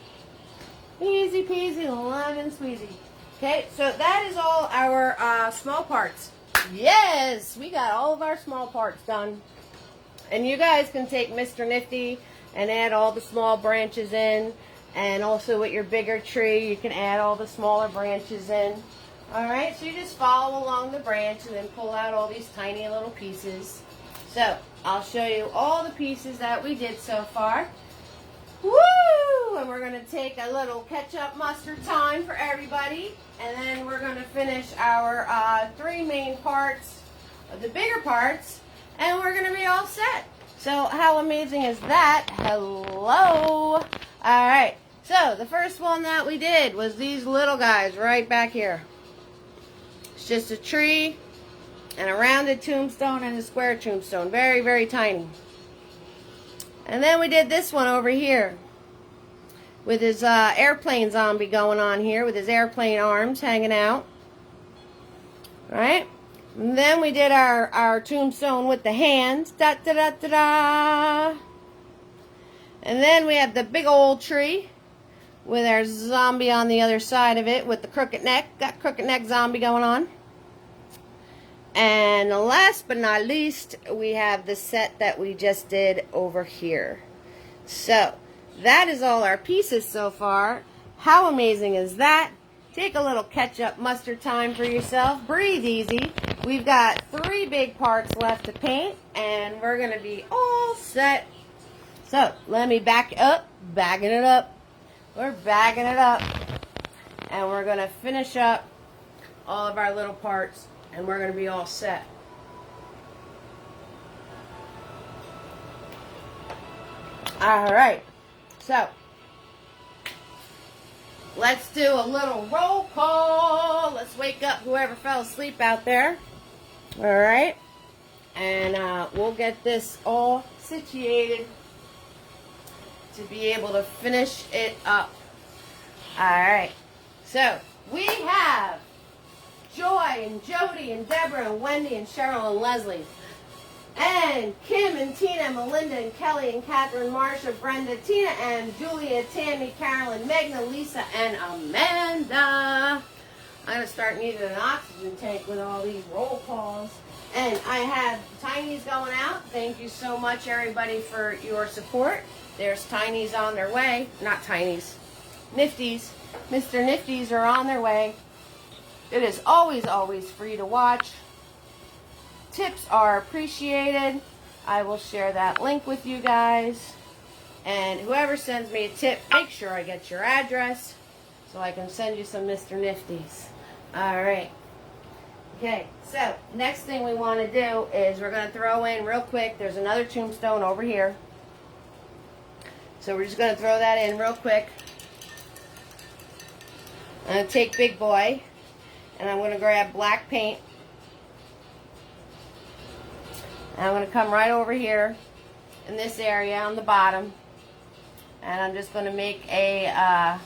Easy peasy, lemon squeezy. Okay, so that is all our small parts. Yes, we got all of our small parts done. And you guys can take Mr. Nifty and add all the small branches in. And also with your bigger tree, you can add all the smaller branches in. Alright, so you just follow along the branch and then pull out all these tiny little pieces. So, I'll show you all the pieces that we did so far. Woo! And we're going to take a little ketchup mustard time for everybody. And then we're going to finish our 3 main parts of the bigger parts. And we're going to be all set. So how amazing is that? Hello! Alright, so the first one that we did was these little guys right back here. It's just a tree and a rounded tombstone and a square tombstone. Very, very tiny. And then we did this one over here with his airplane zombie going on here with his airplane arms hanging out. Right? And then we did our tombstone with the hands. Da da da da da. And then we have the big old tree with our zombie on the other side of it with the crooked neck. Got crooked neck zombie going on. And last but not least, we have the set that we just did over here. So, that is all our pieces so far. How amazing is that? Take a little ketchup mustard time for yourself. Breathe easy. We've got 3 big parts left to paint, and we're going to be all set. So, let me back up. Bagging it up. We're bagging it up. And we're going to finish up all of our little parts. And we're going to be all set. Alright. So, let's do a little roll call. Let's wake up whoever fell asleep out there. Alright. And we'll get this all situated to be able to finish it up. Alright. So, we have Joy and Jody and Deborah and Wendy and Cheryl and Leslie. And Kim and Tina and Melinda and Kelly and Catherine, Marsha, Brenda, Tina and Julia, Tammy, Carolyn, Megna, Lisa, and Amanda. I'm going to start needing an oxygen tank with all these roll calls. And I have Tinies going out. Thank you so much, everybody, for your support. There's Tinies on their way. Not Tinies. Nifties. Mr. Nifties are on their way. It is always, always free to watch. Tips are appreciated. I will share that link with you guys. And whoever sends me a tip, make sure I get your address so I can send you some Mr. Nifties. Alright. Okay, so next thing we want to do is we're going to throw in real quick. There's another tombstone over here. So we're just going to throw that in real quick. I'm going to take Big Boy and I'm going to grab black paint. And I'm going to come right over here in this area on the bottom. And I'm just going to make a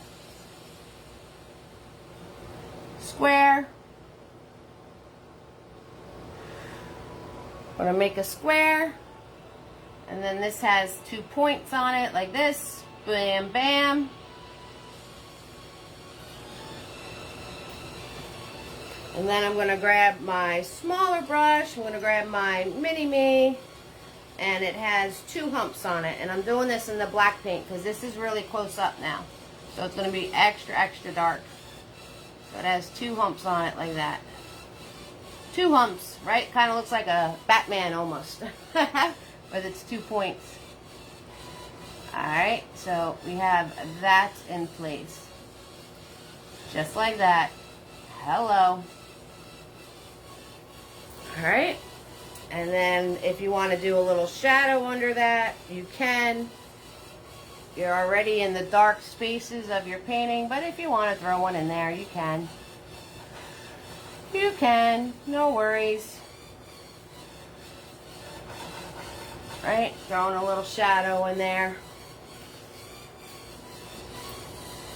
square. I'm going to make a square. And then this has 2 points on it like this. Bam, bam. And then I'm going to grab my smaller brush. I'm going to grab my mini-me. And it has 2 humps on it. And I'm doing this in the black paint because this is really close up now. So it's going to be extra, extra dark. So it has 2 humps on it like that. 2 humps, right? Kind of looks like a Batman almost. But it's 2 points. Alright, so we have that in place. Just like that. Hello. Alright. And then if you want to do a little shadow under that, you can. You're already in the dark spaces of your painting, but if you want to throw one in there, you can. You can. No worries. Right? Throwing a little shadow in there.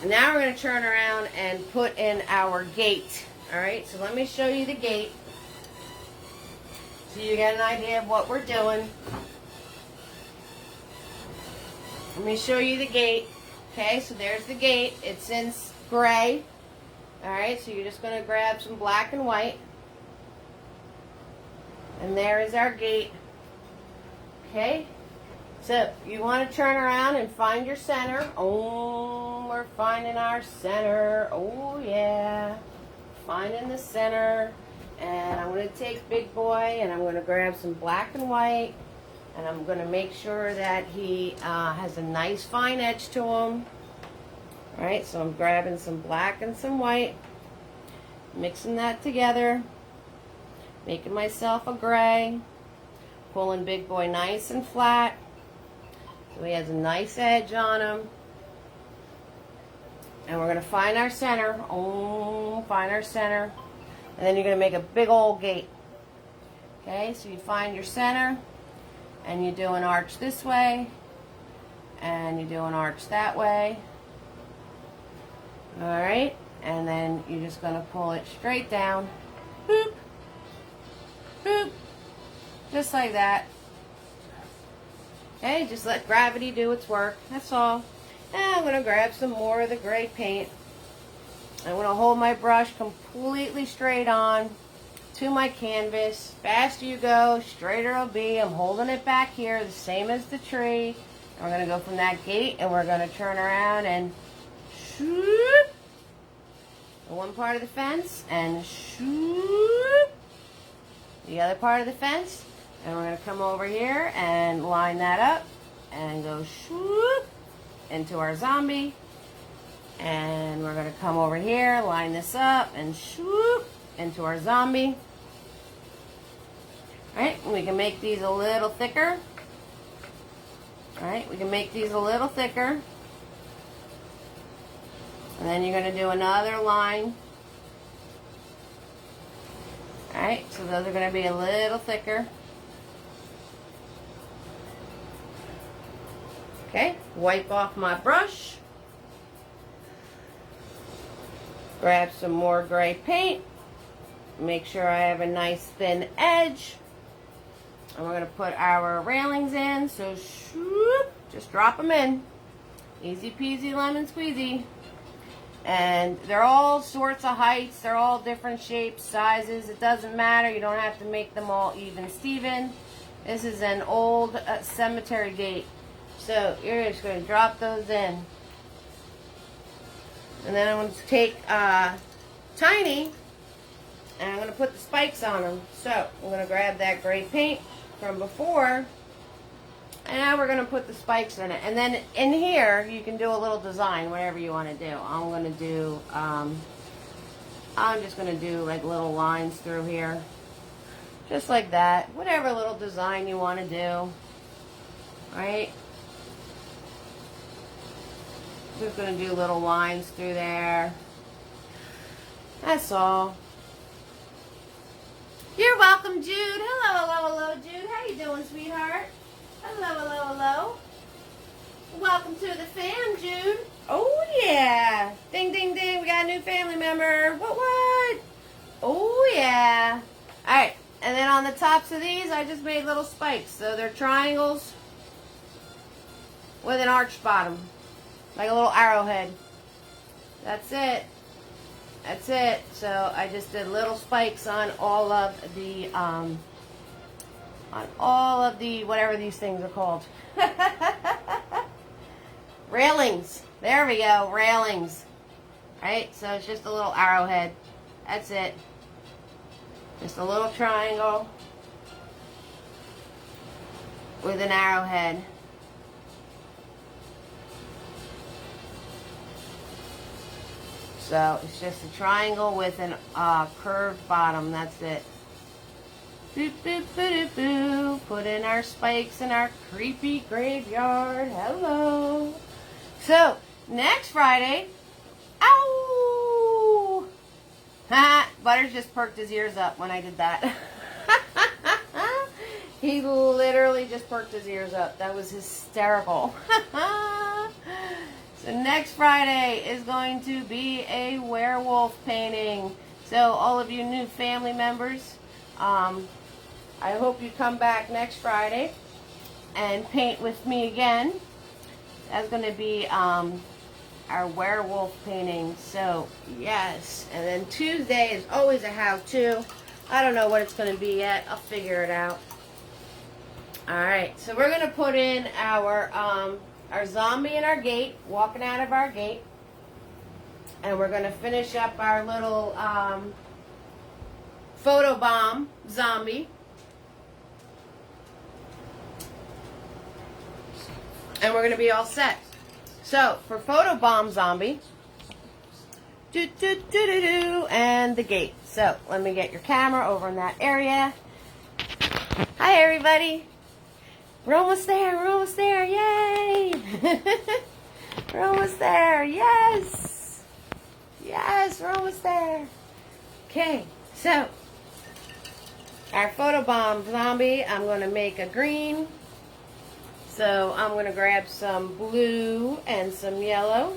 And now we're going to turn around and put in our gate. Alright, so let me show you the gate. So you get an idea of what we're doing. Let me show you the gate. Okay, so there's the gate. It's in gray. Alright, so you're just going to grab some black and white. And there is our gate. Okay, so you want to turn around and find your center. Oh, we're finding our center. Oh, yeah. Finding the center. And I'm going to take Big Boy and I'm going to grab some black and white. And I'm going to make sure that he has a nice fine edge to him. Alright, so I'm grabbing some black and some white. Mixing that together. Making myself a gray. Pulling Big Boy nice and flat. So he has a nice edge on him. And we're going to find our center. Oh, find our center. And then you're going to make a big old gate. Okay, so you find your center. And you do an arch this way. And you do an arch that way. Alright. And then you're just going to pull it straight down. Boop. Boop. Just like that. Okay, just let gravity do its work. That's all. And I'm going to grab some more of the gray paint. I'm going to hold my brush completely straight on to my canvas. Faster you go, straighter it'll be. I'm holding it back here, the same as the tree. And we're going to go from that gate and we're going to turn around and shoop. One part of the fence and shoop. The other part of the fence. And we're going to come over here and line that up and go swoop into our zombie. And we're going to come over here, line this up and swoop into our zombie. Alright, we can make these a little thicker. Alright, we can make these a little thicker. And then you're going to do another line. Alright, so those are going to be a little thicker. Okay, wipe off my brush. Grab some more gray paint. Make sure I have a nice thin edge. And we're going to put our railings in. So, shoop, just drop them in. Easy peasy lemon squeezy. And they're all sorts of heights. They're all different shapes, sizes. It doesn't matter. You don't have to make them all even Steven. This is an old cemetery gate. So you're just going to drop those in. And then I'm going to take Tiny and I'm going to put the spikes on them. So I'm going to grab that gray paint from before. And now we're going to put the spikes in it. And then in here, you can do a little design, whatever you want to do. I'm going to do I'm just going to do like little lines through here. Just like that. Whatever little design you want to do. Right? Just going to do little lines through there. That's all. You're welcome, Jude. Hello, hello, hello, Jude. How you doing, sweetheart? Hello, hello, hello. Welcome to the fam, Jude. Oh, yeah. Ding, ding, ding. We got a new family member. What? Oh, yeah. All right. And then on the tops of these, I just made little spikes. So they're triangles with an arched bottom. Like a little arrowhead. That's it. That's it. So I just did little spikes on all of the, whatever these things are called. Railings. There we go. Railings. Right? So it's just a little arrowhead. That's it. Just a little triangle with an arrowhead. So it's just a triangle with an curved bottom. That's it. Boop, boop, boop, boop, boop. Put in our spikes in our creepy graveyard. Hello. So, next Friday. Ow! Ha! Butters just perked his ears up when I did that. He literally just perked his ears up. That was hysterical. So next Friday is going to be a werewolf painting. So all of you new family members, I hope you come back next Friday and paint with me again. That's going to be our werewolf painting. So yes, and then Tuesday is always a how-to. I don't know what it's going to be yet. I'll figure it out. All right, so we're going to put in our zombie in our gate, walking out of our gate. And we're going to finish up our little photobomb zombie. And we're going to be all set. So, for photobomb zombie, and the gate. So, let me get your camera over in that area. Hi, everybody. We're almost there. We're almost there. Yay! We're almost there. Yes! Yes, we're almost there. Okay, so our photobomb zombie, I'm going to make a green. So I'm going to grab some blue and some yellow.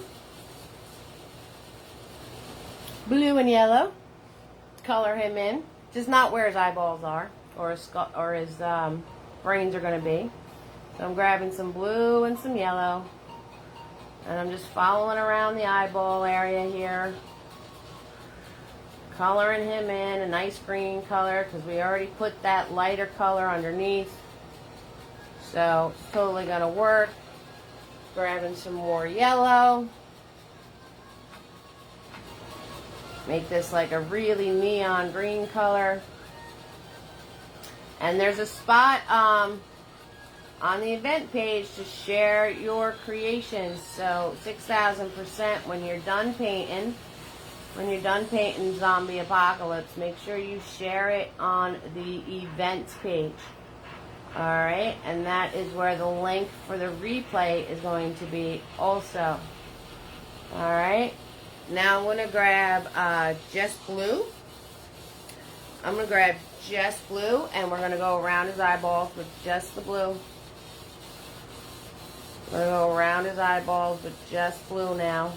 Blue and yellow. Color him in. Just not where his eyeballs are or his skull, or his brains are going to be. So I'm grabbing some blue and some yellow. And I'm just following around the eyeball area here. Coloring him in a nice green color because we already put that lighter color underneath. So it's totally going to work. Grabbing some more yellow. Make this like a really neon green color. And there's a spot on the event page to share your creations. So 6,000% when you're done painting. When you're done painting Zombie Apocalypse, make sure you share it on the events page. Alright, and that is where the link for the replay is going to be also. Alright, now I'm going to grab just blue. I'm going to grab just blue, and we're going to go around his eyeballs with just the blue. We're going to go around his eyeballs with just blue now.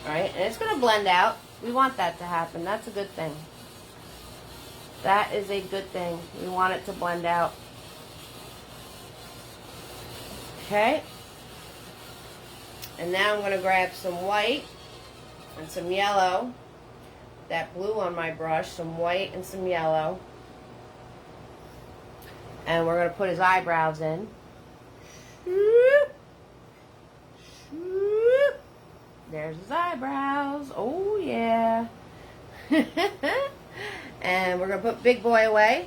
Alright, and it's going to blend out. We want that to happen. That's a good thing. That is a good thing. We want it to blend out. Okay. And now I'm going to grab some white and some yellow. That blue on my brush, some white and some yellow. And we're going to put his eyebrows in. There's his eyebrows. Oh, yeah. And we're going to put Big Boy away.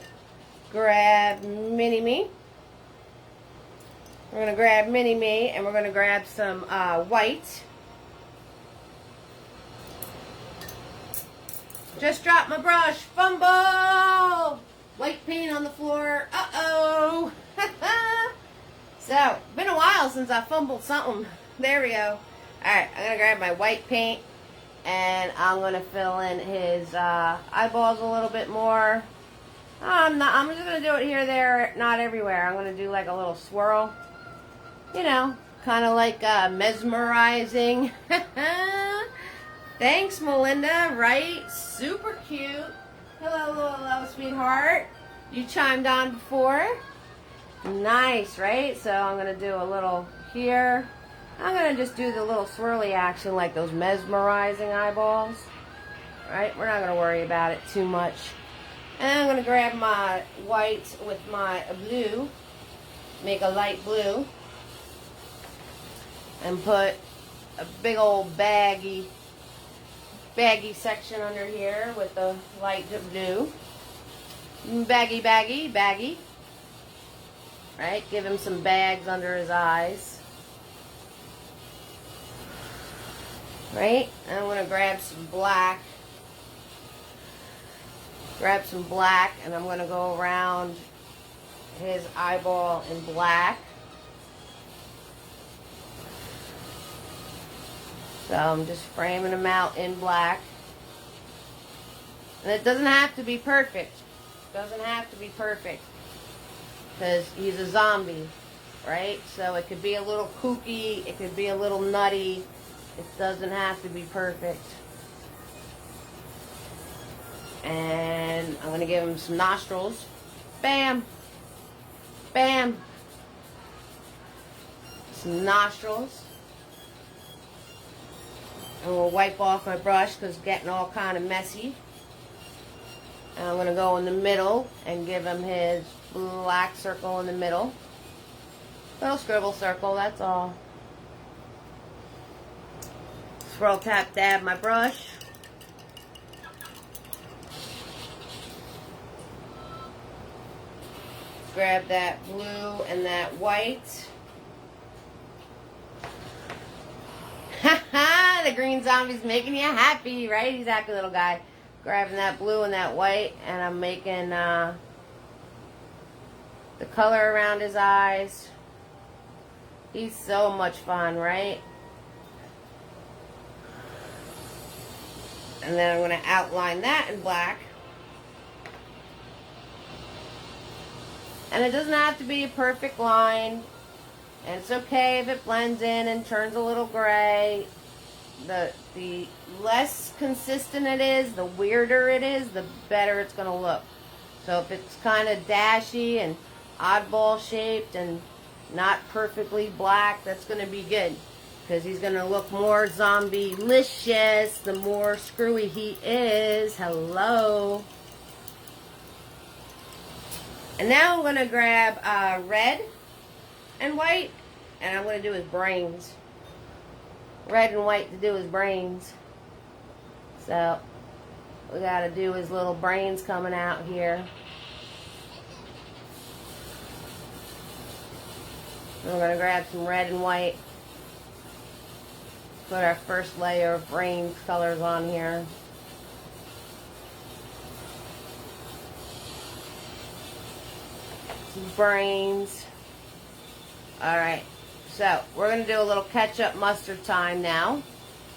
Grab Mini-Me. We're going to grab Mini-Me, and we're going to grab some white. Just dropped my brush. Fumble! White paint on the floor. Uh-oh. So, been a while since I fumbled something. There we go. Alright, I'm going to grab my white paint. And I'm going to fill in his eyeballs a little bit more. I'm just going to do it here, there, not everywhere. I'm going to do like a little swirl. You know, kind of like mesmerizing. Thanks, Melinda, right? Super cute. Hello, sweetheart. You chimed on before. Nice, right? So I'm going to do a little here. I'm going to just do the little swirly action like those mesmerizing eyeballs. Right? We're not going to worry about it too much. And I'm going to grab my white with my blue. Make a light blue. And put a big old baggy section under here with the light blue. Baggy. Right? Give him some bags under his eyes. Right? And I'm going to grab some black. And I'm going to go around his eyeball in black. So I'm just framing him out in black. And it doesn't have to be perfect. Because he's a zombie, right? So it could be a little kooky. It could be a little nutty. It doesn't have to be perfect. And I'm going to give him some nostrils. Bam. Bam. Some nostrils. And we'll wipe off my brush because it's getting all kind of messy. And I'm going to go in the middle and give him his black circle in the middle. Little scribble circle, that's all. Swirl, tap, dab my brush. Grab that blue and that white. Haha, the green zombie's making you happy, right? He's a happy little guy. Grabbing that blue and that white, and I'm making the color around his eyes. He's so much fun, right? And then I'm going to outline that in black. And it doesn't have to be a perfect line. And it's okay if it blends in and turns a little gray. The less consistent it is, the weirder it is, the better it's going to look. So if it's kind of dashy and oddball shaped and not perfectly black, that's going to be good. Because he's going to look more zombie-licious the more screwy he is. Hello. And now I'm going to grab red and white, and I'm going to do his brains. Red and white to do his brains. So we got to do his little brains coming out here. And we're going to grab some red and white. Put our first layer of brains colors on here. Some brains. Alright, so we're going to do a little ketchup mustard time now.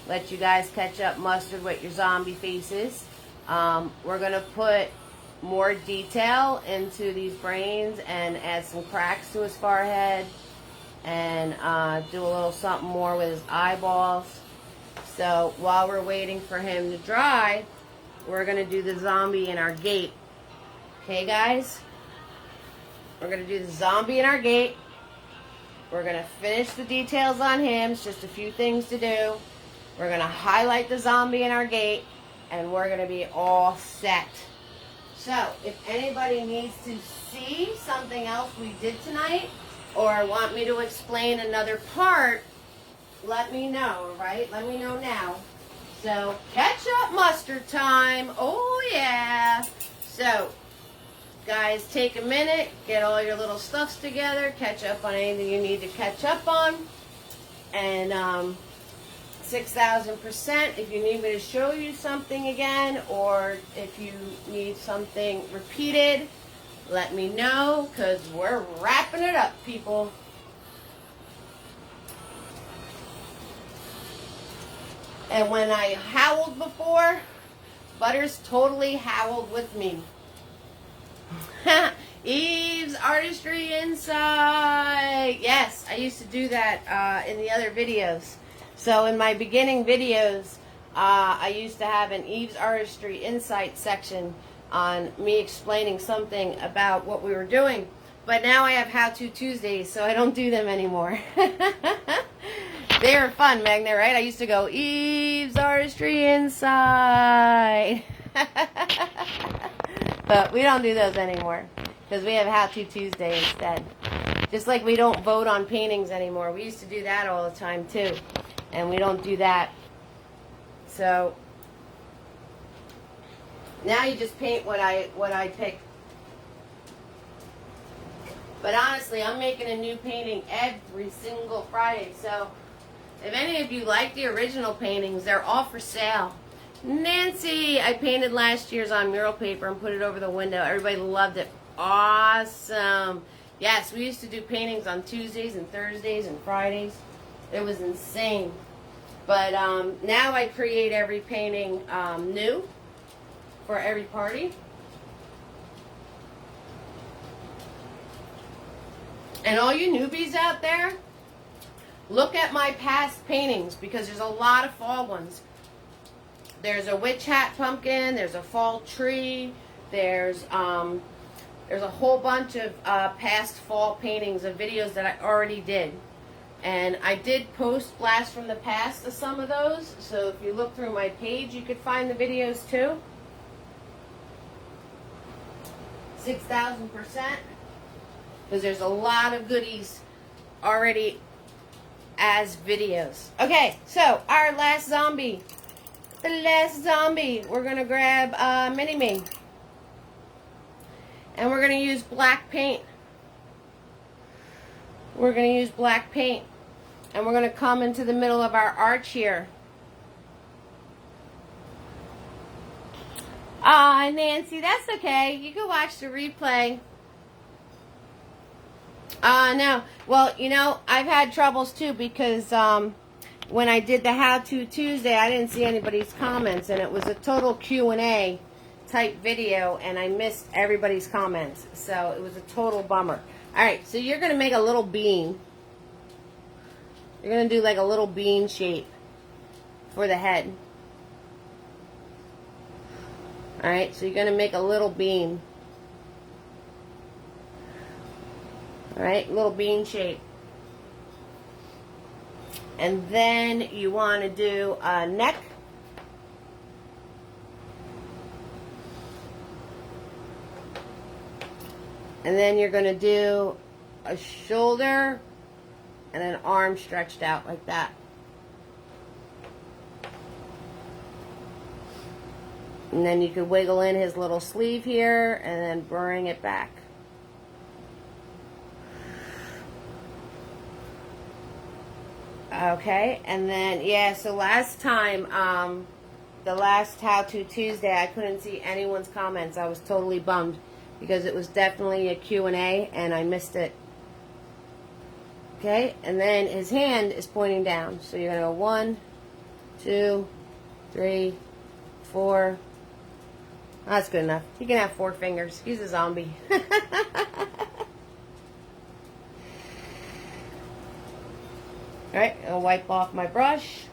Let you guys catch up mustard with your zombie faces. We're going to put more detail into these brains and add some cracks to his forehead. And do a little something more with his eyeballs. So while we're waiting for him to dry, we're going to do the zombie in our gate. Okay, guys? We're going to do the zombie in our gate. We're going to finish the details on him. It's just a few things to do. We're going to highlight the zombie in our gate. And we're going to be all set. So, if anybody needs to see something else we did tonight, or want me to explain another part, let me know, right? Let me know now. So, ketchup mustard time. Oh, yeah. So, guys, take a minute, get all your little stuffs together, catch up on anything you need to catch up on. And 6,000%. If you need me to show you something again, or if you need something repeated, let me know, because we're wrapping it up, people. And when I howled before, Butters totally howled with me. Eve's Artistry Insight. Yes, I used to do that in the other videos. So in my beginning videos, I used to have an Eve's Artistry Insight section on me explaining something about what we were doing. But now I have How To Tuesdays, so I don't do them anymore. They were fun, Magna, right? I used to go, Eve's Artistry Insight. But we don't do those anymore, because we have How To Tuesday instead. Just like we don't vote on paintings anymore. We used to do that all the time, too. And we don't do that. So now you just paint what I pick. But honestly, I'm making a new painting every single Friday. So if any of you like the original paintings, they're all for sale. Nancy, I painted last year's on mural paper and put it over the window. Everybody loved it. Awesome. Yes, we used to do paintings on Tuesdays and Thursdays and Fridays. It was insane. But now I create every painting new for every party. And all you newbies out there, look at my past paintings, because there's a lot of fall ones. There's a witch hat pumpkin, there's a fall tree, there's a whole bunch of past fall paintings of videos that I already did. And I did post Blast from the Past to some of those, so if you look through my page, you could find the videos too. 6,000%. Because there's a lot of goodies already as videos. Okay, so our last zombie. The last zombie. We're going to grab Mini-Me. And we're going to use black paint. We're going to use black paint. And we're going to come into the middle of our arch here. Ah, Nancy, that's okay. You can watch the replay. No. Well, you know, I've had troubles too, because when I did the How To Tuesday, I didn't see anybody's comments, and it was a total Q&A type video, and I missed everybody's comments. So it was a total bummer. Alright, so you're going to make a little bean. You're going to do like a little bean shape for the head. Alright, so you're going to make a little bean. Alright, little bean shape. And then you want to do a neck. And then you're going to do a shoulder and an arm stretched out like that. And then you could wiggle in his little sleeve here and then bring it back. Okay, and then, yeah, so last time, the last How To Tuesday, I couldn't see anyone's comments. I was totally bummed, because it was definitely a Q&A, and I missed it. Okay, and then his hand is pointing down. So you're going to go 1, 2, 3, 4. That's good enough. He can have 4 fingers. He's a zombie. Alright, I'll wipe off my brush.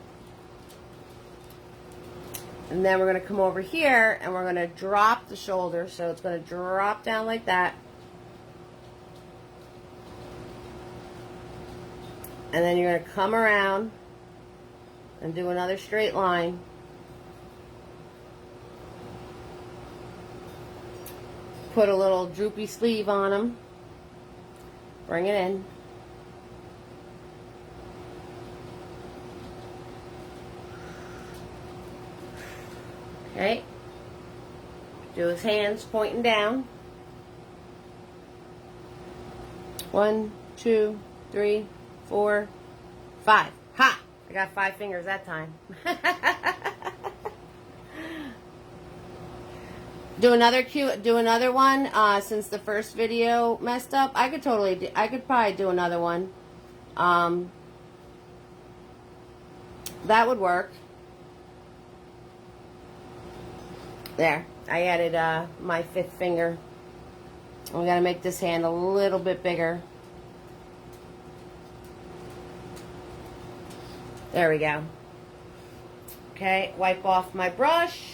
And then we're going to come over here and we're going to drop the shoulder. So it's going to drop down like that. And then you're going to come around and do another straight line. Put a little droopy sleeve on him. Bring it in. Okay. Do his hands pointing down. 1, 2, 3, 4, 5. Ha! I got 5 fingers that time. Do another one, since the first video messed up. I could probably do another one. That would work. There, I added my 5th finger. We gotta make this hand a little bit bigger. There we go. Okay, wipe off my brush.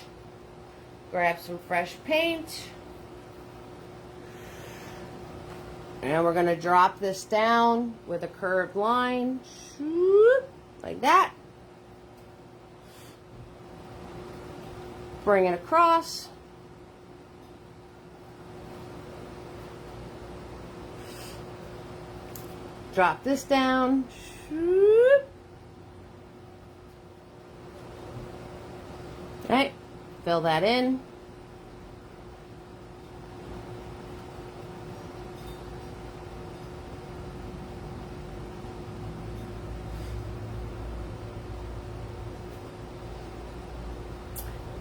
Grab some fresh paint. And we're going to drop this down with a curved line. Like that. Bring it across. Drop this down. Right, fill that in.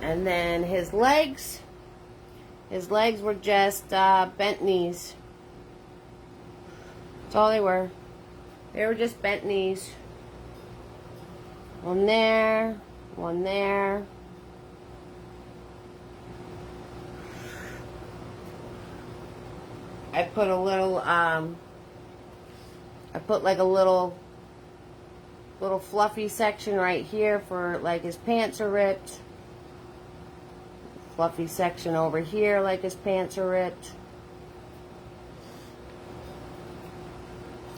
And then his legs were just bent knees. That's all they were. They were just bent knees. One there, one there. I put a little, I put like a little fluffy section right here for like his pants are ripped. Fluffy section over here like his pants are ripped.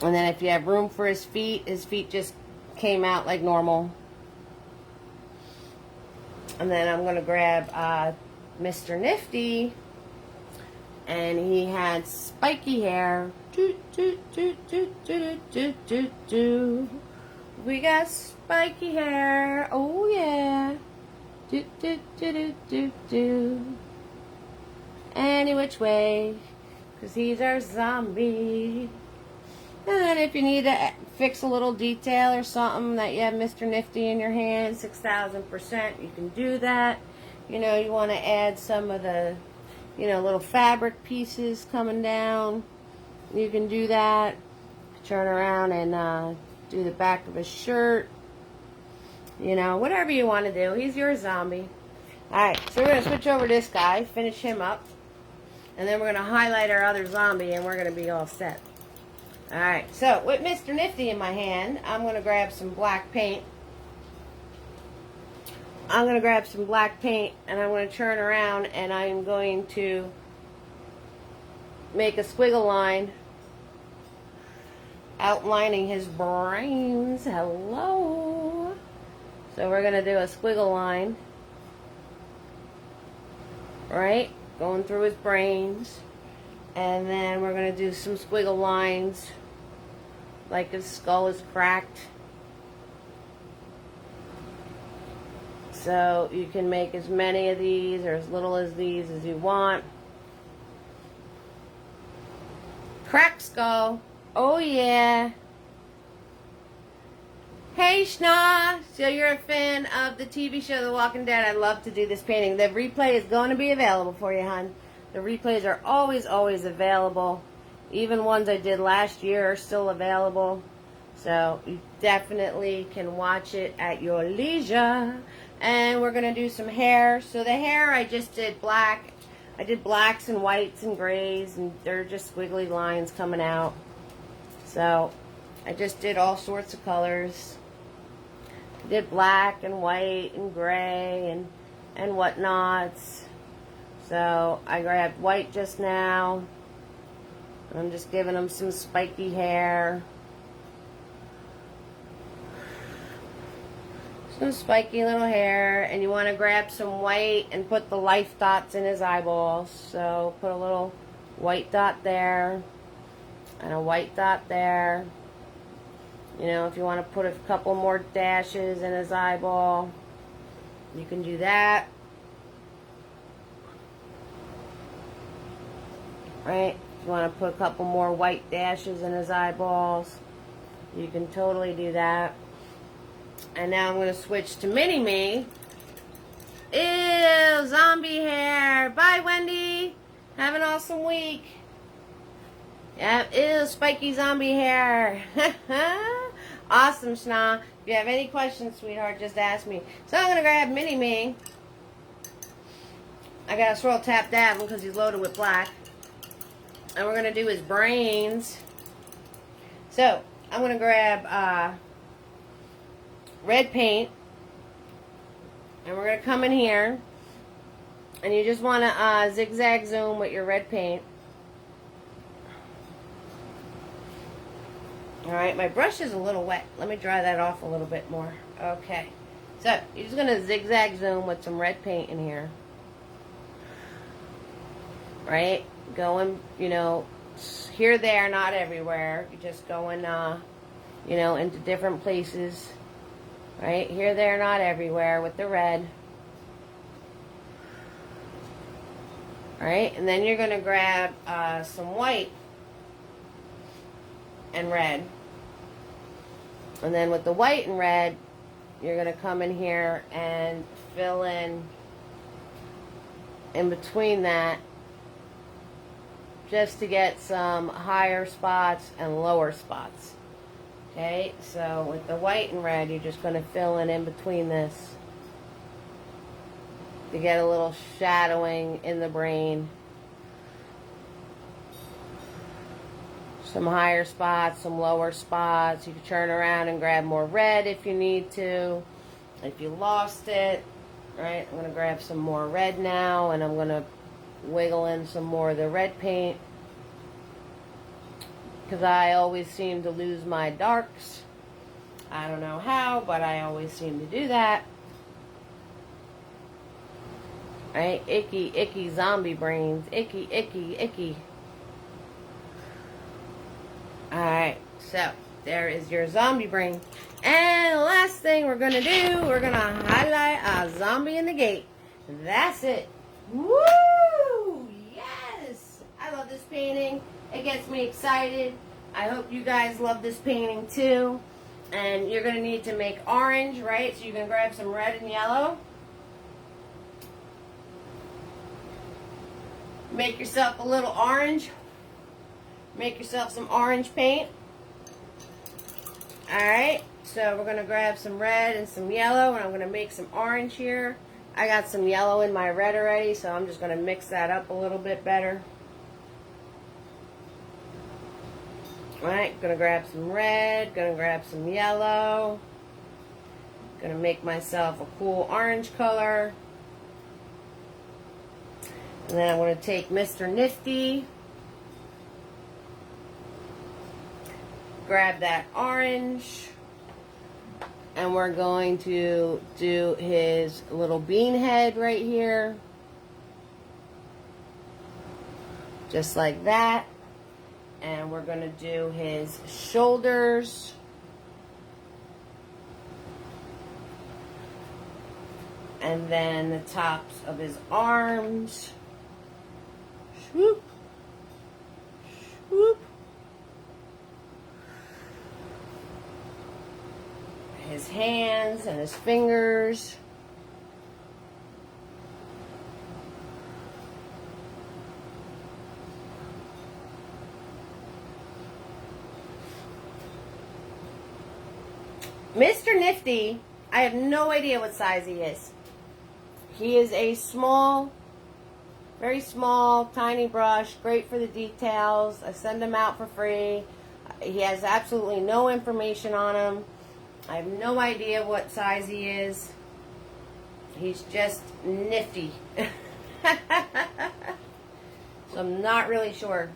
And then if you have room for his feet just came out like normal. And then I'm going to grab Mr. Nifty. And he had spiky hair. We got spiky hair. Oh yeah. Any which way, 'cause he's our zombie. And then if you need to fix a little detail or something that you have Mr. Nifty in your hand, 6,000%, you can do that. You know, you want to add some of the, you know, little fabric pieces coming down. You can do that. Turn around and do the back of his shirt. You know, whatever you want to do. He's your zombie. Alright, so we're going to switch over to this guy, finish him up. And then we're going to highlight our other zombie and we're going to be all set. Alright, so with Mr. Nifty in my hand, I'm going to grab some black paint. I'm going to grab some black paint and I'm going to turn around and I'm going to make a squiggle line outlining his brains. Hello. So we're going to do a squiggle line, right, going through his brains. And then we're going to do some squiggle lines like his skull is cracked. So you can make as many of these or as little as these as you want. Crack skull. Oh yeah. Hey Schna, so you're a fan of the TV show The Walking Dead. I'd love to do this painting. The replay is going to be available for you, hon. The replays are always available. Even ones I did last year are still available. So you definitely can watch it at your leisure. And we're going to do some hair. So the hair I just did black. I did blacks and whites and grays, and they're just squiggly lines coming out. So I just did all sorts of colors. I did black and white and gray and whatnots. So I grabbed white just now. I'm just giving them some spiky hair. Some spiky little hair. And you want to grab some white and put the life dots in his eyeballs. So put a little white dot there. And a white dot there. You know, if you want to put a couple more dashes in his eyeball, you can do that. Right? If you want to put a couple more white dashes in his eyeballs, you can totally do that. And now I'm going to switch to Mini-Me. Ew, zombie hair. Bye, Wendy. Have an awesome week. Yep, ew, spiky zombie hair. Awesome, Shna. If you have any questions, sweetheart, just ask me. So I'm going to grab Mini-Me. I got to swirl tap that one because he's loaded with black. And we're going to do his brains. So I'm going to grab red paint. And we're going to come in here. And you just want to zigzag zoom with your red paint. Alright, my brush is a little wet. Let me dry that off a little bit more. Okay. So, you're just going to zigzag zoom with some red paint in here. Right? Going, you know, here, there, not everywhere. You're just going, you know, into different places. Right? Here, there, not everywhere with the red. Alright? And then you're going to grab some white and red. And then with the white and red, you're going to come in here and fill in between that just to get some higher spots and lower spots. Okay, so with the white and red, you're just going to fill in between this to get a little shadowing in the brain. Some higher spots, some lower spots. You can turn around and grab more red if you need to. If you lost it, right? I'm going to grab some more red now, and I'm going to wiggle in some more of the red paint. Because I always seem to lose my darks. I don't know how, but I always seem to do that. Right? Icky, icky zombie brains. Icky, icky, icky. Alright, so there is your zombie brain. And the last thing we're going to do, we're going to highlight a zombie in the gate. That's it. Woo! Yes! I love this painting. It gets me excited. I hope you guys love this painting too. And you're going to need to make orange, right? So you can grab some red and yellow. Make yourself a little orange. Make yourself some orange paint. Alright, so we're going to grab some red and some yellow, and I'm going to make some orange here. I got some yellow in my red already, so I'm just going to mix that up a little bit better. Alright, going to grab some red, going to grab some yellow. Going to make myself a cool orange color. And then I'm going to take Mr. Nifty. Grab that orange, and we're going to do his little bean head right here, just like that. And we're going to do his shoulders, and then the tops of his arms. Swoop, swoop. His hands and his fingers. Mr. Nifty, I have no idea what size he is. He is a small, very small, tiny brush, great for the details. I send him out for free. He has absolutely no information on him. I have no idea what size he is. He's just nifty. So I'm not really sure.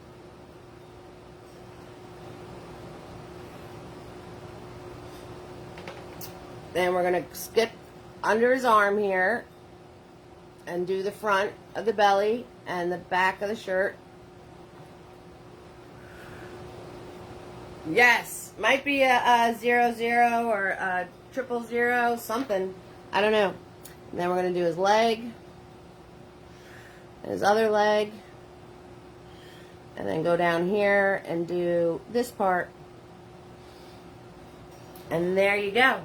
Then we're going to skip under his arm here and do the front of the belly and the back of the shirt. Yes, might be a 00 or a 000, something. I don't know. And then we're going to do his leg, and his other leg, and then go down here and do this part. And there you go.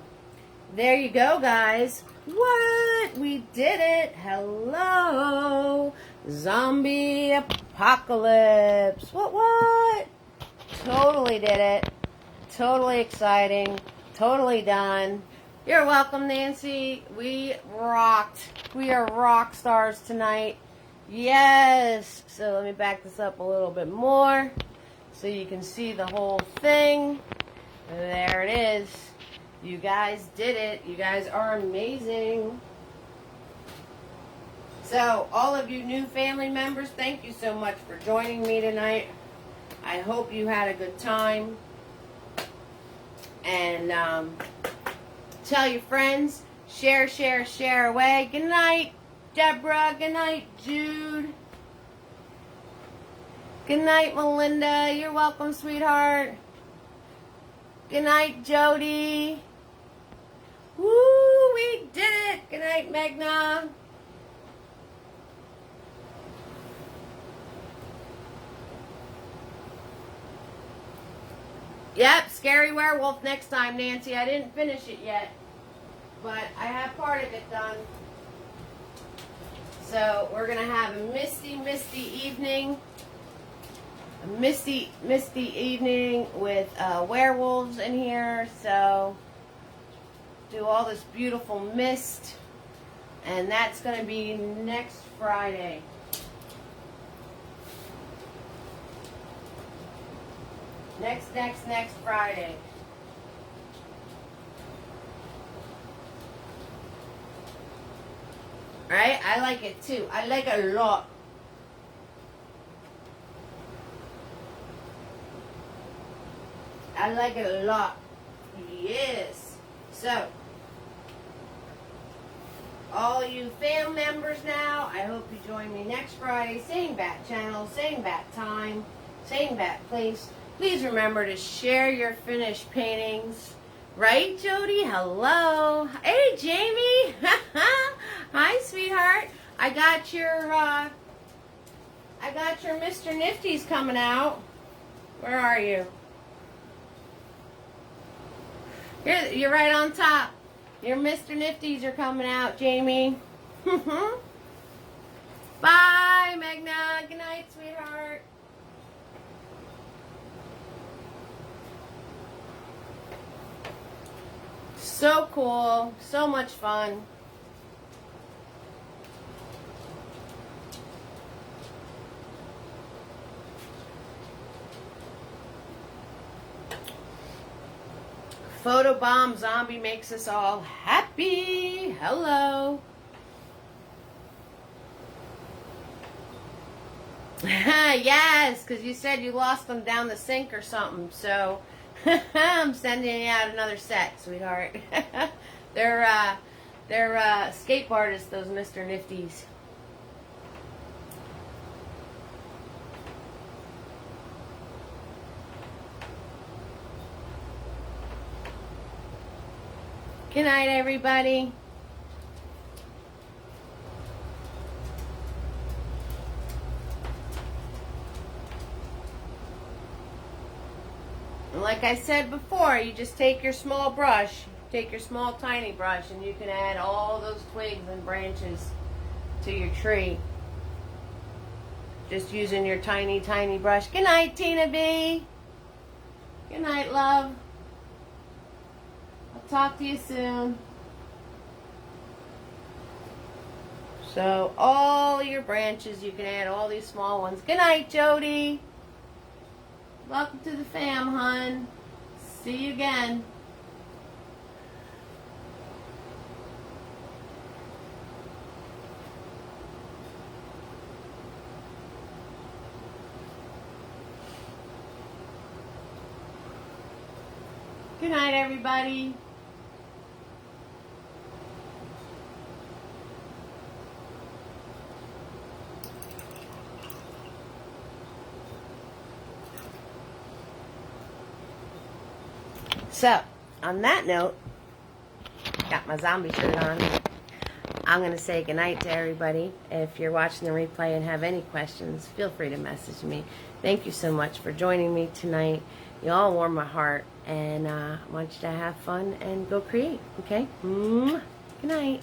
There you go, guys. What? We did it. Hello. Zombie apocalypse. What? Totally did it. Totally exciting. Totally done. You're welcome, Nancy. We rocked. We are rock stars tonight. Yes. So let me back this up a little bit more so you can see the whole thing. There it is. You guys did it. You guys are amazing. So, all of you new family members, thank you so much for joining me tonight. I hope you had a good time. And tell your friends. Share away. Good night, Deborah. Good night, Jude. Good night, Melinda. You're welcome, sweetheart. Good night, Jody. Woo, we did it. Good night, Megna. Yep, scary werewolf next time, Nancy. I didn't finish it yet, but I have part of it done. So we're going to have a misty evening. A misty evening with werewolves in here. So do all this beautiful mist, and that's going to be next Friday. Next Friday. Right? I like it too. I like it a lot. I like it a lot. Yes. So, all you fam members now, I hope you join me next Friday. Same bat channel, same bat time, same bat place. Please remember to share your finished paintings. Right, Jody? Hello. Hey, Jamie. Hi, sweetheart. I got your Mr. Nifty's coming out. Where are you? You're right on top. Your Mr. Nifty's are coming out, Jamie. Bye, Magna. Good night, sweetheart. So cool. So much fun. Photobomb zombie makes us all happy. Hello. Yes, because you said you lost them down the sink or something. So I'm sending you out another set, sweetheart. They're escape artists, those Mr. Nifties. Good night, everybody. And like I said before, you just take your small brush, take your small tiny brush, and you can add all those twigs and branches to your tree. Just using your tiny brush. Good night, Tina B. Good night, love. Talk to you soon. So all your branches, you can add all these small ones. Good night, Jody. Welcome to the fam, hun. See you again. Good night, everybody. So, on that note, got my zombie shirt on. I'm going to say goodnight to everybody. If you're watching the replay and have any questions, feel free to message me. Thank you so much for joining me tonight. You all warm my heart, and I want you to have fun and go create, okay? Good night.